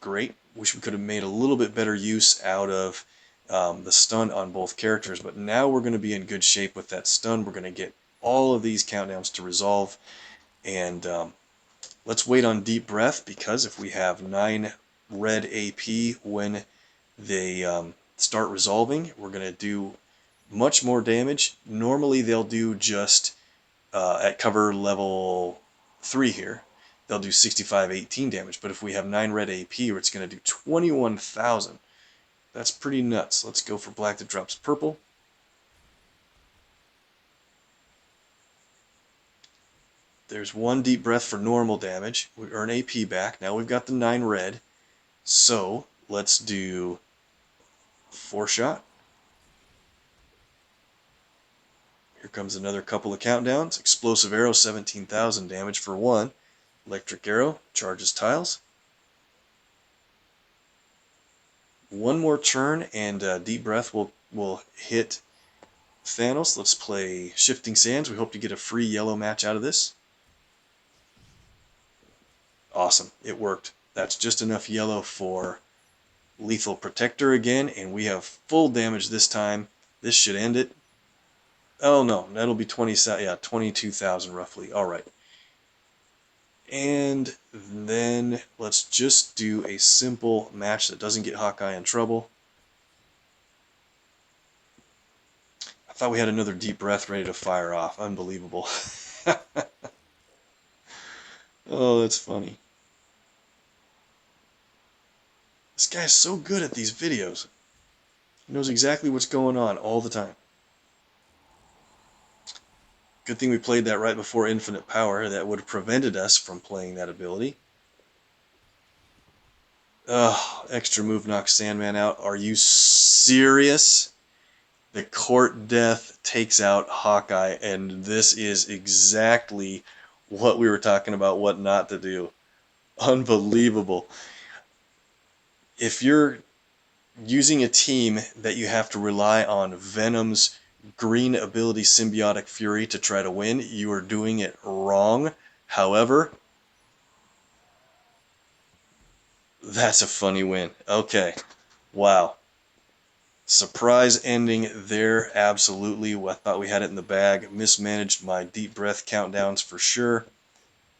Great. Wish we could have made a little bit better use out of the stun on both characters, but now we're going to be in good shape with that stun. We're going to get all of these countdowns to resolve, and let's wait on Deep Breath, because if we have 9 red AP when they start resolving, we're going to do much more damage. Normally they'll do just at cover level 3 here, they'll do 65-18 damage, but if we have 9 red AP, it's going to do 21,000. That's pretty nuts. Let's go for black that drops purple. There's 1 deep breath for normal damage. We earn AP back. Now we've got the 9 red. So let's do 4 shot. Here comes another couple of countdowns. Explosive arrow, 17,000 damage for 1. Electric arrow, charges tiles. 1 more turn and deep breath will hit Thanos. Let's play Shifting Sands. We hope to get a free yellow match out of this. Awesome, it worked. That's just enough yellow for Lethal Protector again, and we have full damage this time. This should end it. Oh no, that'll be 22,000 roughly. All right. And then let's just do a simple match that doesn't get Hawkeye in trouble. I thought we had another deep breath ready to fire off. Unbelievable. Oh, that's funny. This guy's so good at these videos. He knows exactly what's going on all the time. Good thing we played that right before Infinite Power. That would have prevented us from playing that ability. Ugh, extra move knocks Sandman out. Are you serious? The Court Death takes out Hawkeye, and this is exactly what we were talking about, what not to do. Unbelievable. If you're using a team that you have to rely on Venom's green ability Symbiotic Fury to try to win, you are doing it wrong. However, that's a funny win. Okay. Wow. Surprise ending there, absolutely. I thought we had it in the bag. Mismanaged my deep breath countdowns for sure,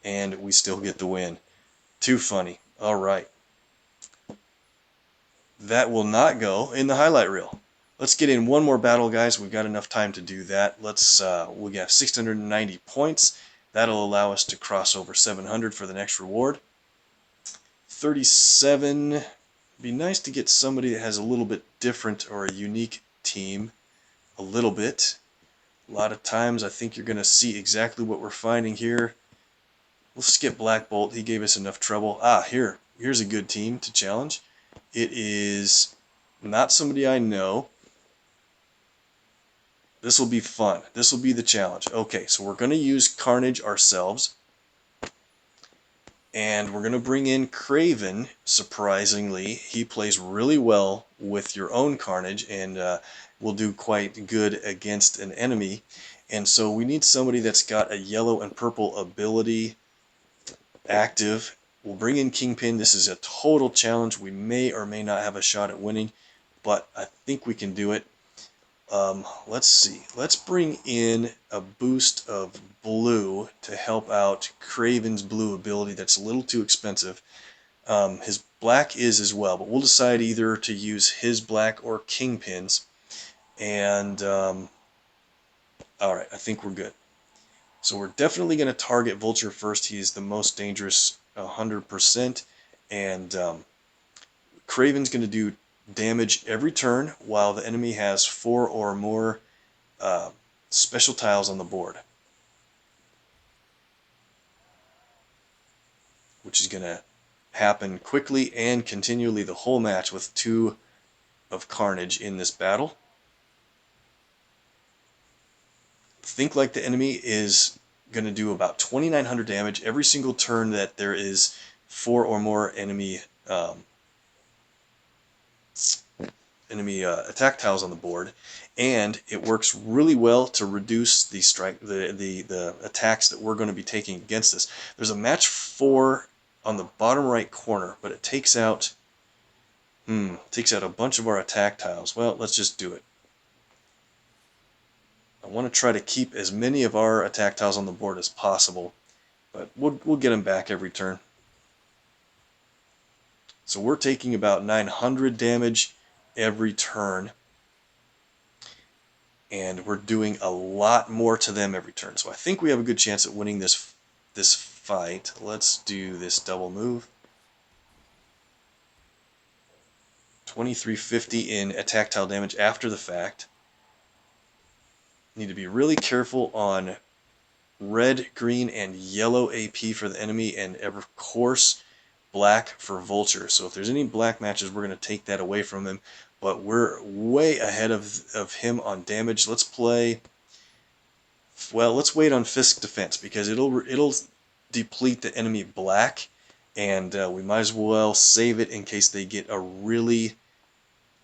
and we still get the win. Too funny. All right. That will not go in the highlight reel. Let's get in one more battle, guys. We've got enough time to do that. We have 690 points. That'll allow us to cross over 700 for the next reward. 37. Be nice to get somebody that has a little bit different or a unique team. A little bit. A lot of times I think you're going to see exactly what we're finding here. We'll skip Black Bolt. He gave us enough trouble. Here's a good team to challenge. It is not somebody I know. This will be fun. This will be the challenge. Okay, so we're going to use Carnage ourselves. And we're going to bring in Kraven. Surprisingly, he plays really well with your own Carnage and will do quite good against an enemy. And so we need somebody that's got a yellow and purple ability active. We'll bring in Kingpin. This is a total challenge. We may or may not have a shot at winning, but I think we can do it. Let's see. Let's bring in a boost of blue to help out Kraven's blue ability. That's a little too expensive. His black is as well, but we'll decide either to use his black or Kingpin's. And, alright, I think we're good. So we're definitely going to target Vulture first. He's the most dangerous 100%. And Kraven's going to do damage every turn while the enemy has 4 or more special tiles on the board, which is going to happen quickly and continually the whole match with 2 of Carnage in this battle. Think like the enemy is going to do about 2,900 damage every single turn that there is 4 or more enemy attack tiles on the board, and it works really well to reduce the attacks that we're going to be taking against us. There's a match 4 on the bottom right corner, but it takes out a bunch of our attack tiles. Well, let's just do it. I want to try to keep as many of our attack tiles on the board as possible, but we'll get them back every turn. So we're taking about 900 damage every turn, and we're doing a lot more to them every turn. So I think we have a good chance at winning this fight. Let's do this double move. 2350 in attack tile damage after the fact. Need to be really careful on red, green, and yellow AP for the enemy, and of course black for Vulture. So if there's any black matches, we're going to take that away from him. But we're way ahead of him on damage. Let's play. Well, let's wait on Fisk Defense because it'll deplete the enemy black, and we might as well save it in case they get a really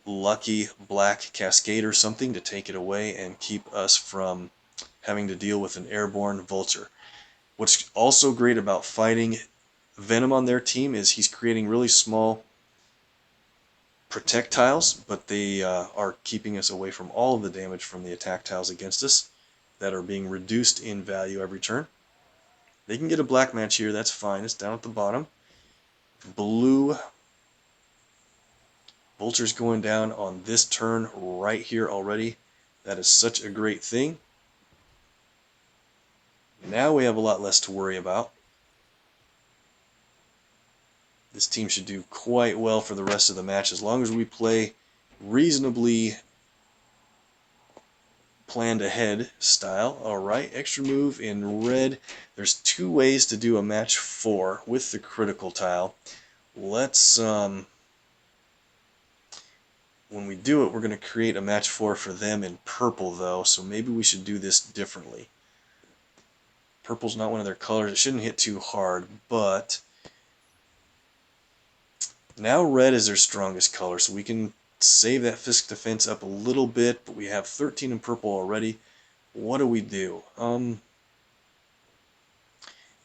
lucky black cascade or something to take it away and keep us from having to deal with an airborne Vulture. What's also great about fighting Venom on their team is he's creating really small protect tiles, but they are keeping us away from all of the damage from the attack tiles against us that are being reduced in value every turn. They can get a black match here, that's fine. It's down at the bottom. Blue Vulture's going down on this turn right here already. That is such a great thing. Now we have a lot less to worry about. This team should do quite well for the rest of the match as long as we play reasonably planned ahead style. Alright, extra move in red. There's 2 ways to do a match 4 with the critical tile. Let's, when we do it, we're going to create a match 4 for them in purple though, so maybe we should do this differently. Purple's not one of their colors. It shouldn't hit too hard, but now red is their strongest color, so we can save that Fisk Defense up a little bit, but we have 13 in purple already. What do we do?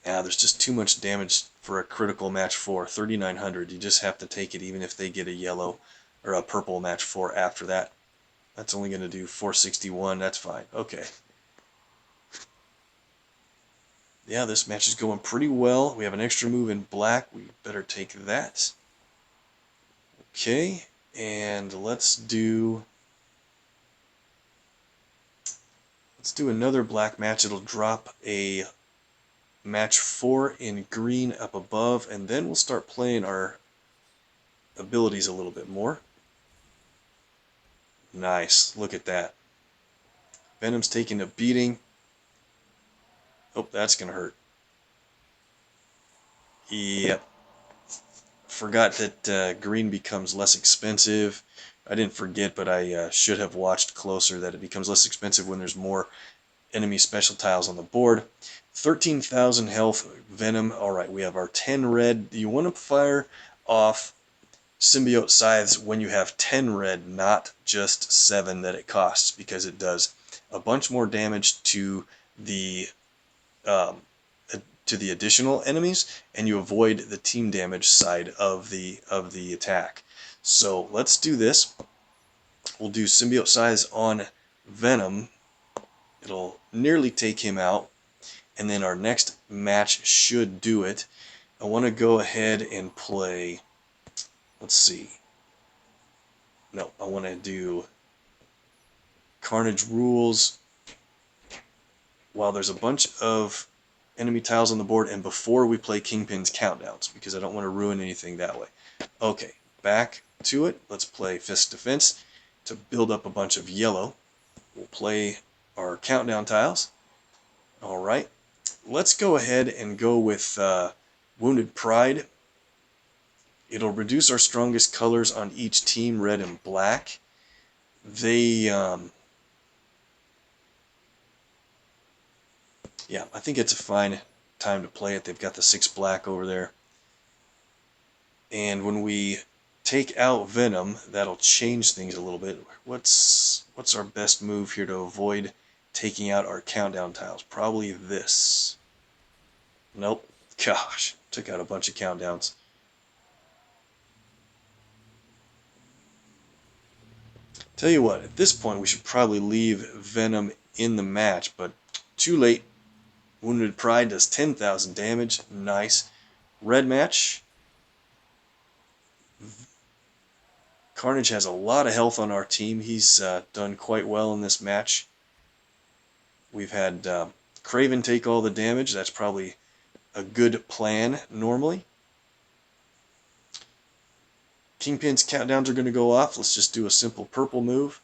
Yeah, there's just too much damage for a critical match 4. 3,900. You just have to take it even if they get a yellow or a purple match 4 after that. That's only going to do 461. That's fine. Okay. Yeah, this match is going pretty well. We have an extra move in black. We better take that. Okay, and let's do another black match. It'll drop a match 4 in green up above, and then we'll start playing our abilities a little bit more. Nice, look at that. Venom's taking a beating. Oh, that's gonna hurt. Yep. Forgot that green becomes less expensive. I didn't forget, but I should have watched closer that it becomes less expensive when there's more enemy special tiles on the board. 13,000 health, Venom. Alright, we have our 10 red. You want to fire off symbiote scythes when you have 10 red, not just 7 that it costs, because it does a bunch more damage to the additional enemies, and you avoid the team damage side of the attack. So let's do this. We'll do symbiote scythes on Venom. It'll nearly take him out, and then our next match should do it. I want to go ahead and play, let's see, no, I want to do Carnage Rules while there's a bunch of enemy tiles on the board and before we play Kingpin's countdowns, because I don't want to ruin anything that way. Okay, back to it. Let's play Fist Defense to build up a bunch of yellow. We'll play our countdown tiles. Alright, let's go ahead and go with Wounded Pride. It'll reduce our strongest colors on each team, red and black. Yeah, I think it's a fine time to play it. They've got the 6 black over there. And when we take out Venom, that'll change things a little bit. What's our best move here to avoid taking out our countdown tiles? Probably this. Nope. Gosh, took out a bunch of countdowns. Tell you what, at this point we should probably leave Venom in the match, but too late. Wounded Pride does 10,000 damage. Nice. Red match. Carnage has a lot of health on our team. He's done quite well in this match. We've had Craven take all the damage. That's probably a good plan normally. Kingpin's countdowns are going to go off. Let's just do a simple purple move.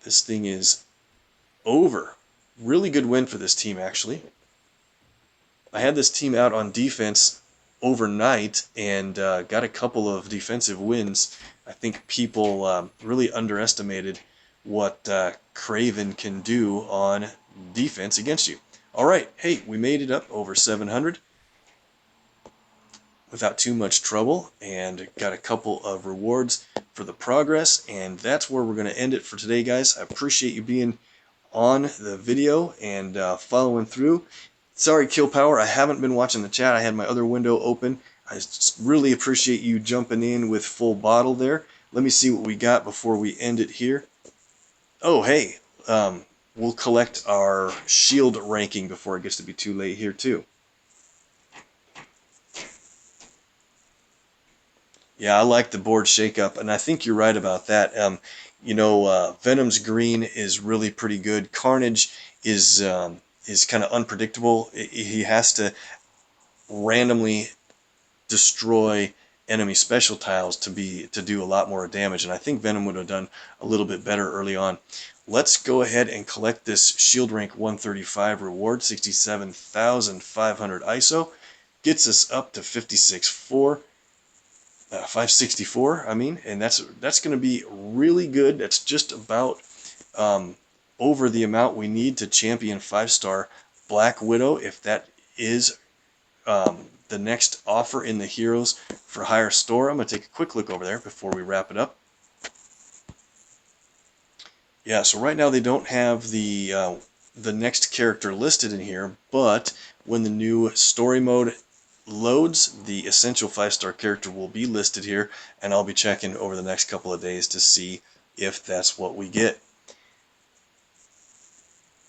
This thing is over. Really good win for this team, actually. I had this team out on defense overnight and got a couple of defensive wins. I think people really underestimated what Craven can do on defense against you. Alright, hey, we made it up over 700 without too much trouble and got a couple of rewards for the progress, and that's where we're going to end it for today, guys. I appreciate you being on the video and following through. Sorry, Kill Power, I haven't been watching the chat. I had my other window open. I just really appreciate you jumping in with full bottle there. Let me see what we got before we end it here. Oh, hey, we'll collect our shield ranking before it gets to be too late here, too. Yeah, I like the board shakeup, and I think you're right about that. Venom's green is really pretty good. Carnage is kind of unpredictable. He has to randomly destroy enemy special tiles to do a lot more damage, and I think Venom would have done a little bit better early on. Let's go ahead and collect this shield rank 135 reward, 67,500 ISO. Gets us up to 564, and that's going to be really good. That's just about over the amount we need to champion 5-star Black Widow, if that is the next offer in the Heroes for Hire store. I'm going to take a quick look over there before we wrap it up. Yeah, so right now they don't have the next character listed in here, but when the new story mode loads, the essential 5-star character will be listed here, and I'll be checking over the next couple of days to see if that's what we get.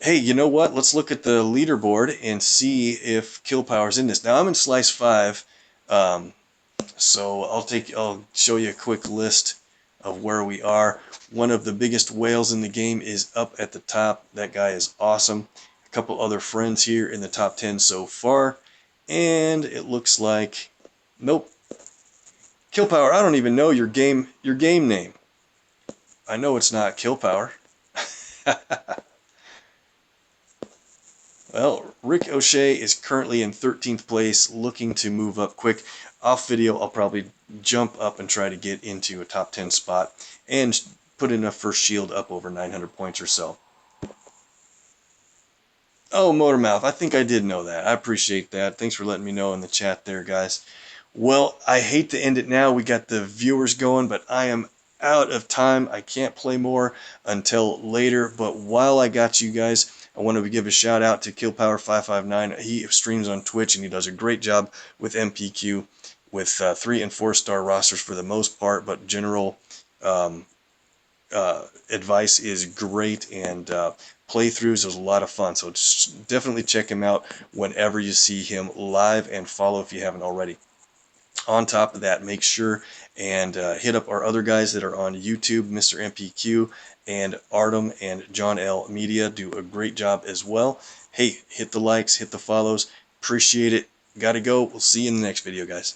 Hey, you know what? Let's look at the leaderboard and see if Kill Power's in this. Now I'm in Slice 5, so I'll show you a quick list of where we are. One of the biggest whales in the game is up at the top. That guy is awesome. A couple other friends here in the top 10 so far. And it looks like, nope. Kill Power, I don't even know your game name. I know it's not Kill Power. Well, Rick OShay is currently in 13th place, looking to move up quick. Off video, I'll probably jump up and try to get into a top 10 spot and put in a first shield up over 900 points or so. Oh, Motormouth, I think I did know that. I appreciate that. Thanks for letting me know in the chat there, guys. Well, I hate to end it now. We got the viewers going, but I am out of time. I can't play more until later. But while I got you guys, I wanted to give a shout out to KillPower559. He streams on Twitch, and he does a great job with MPQ with 3- and 4-star rosters for the most part, but general advice is great, and playthroughs is a lot of fun. So definitely check him out whenever you see him live, and follow if you haven't already. on top of that, make sure and hit up our other guys that are on YouTube. Mr. MPQ and Artem and John L. Media do a great job as well. Hey, hit the likes, hit the follows. Appreciate it. Gotta go. We'll see you in the next video, guys.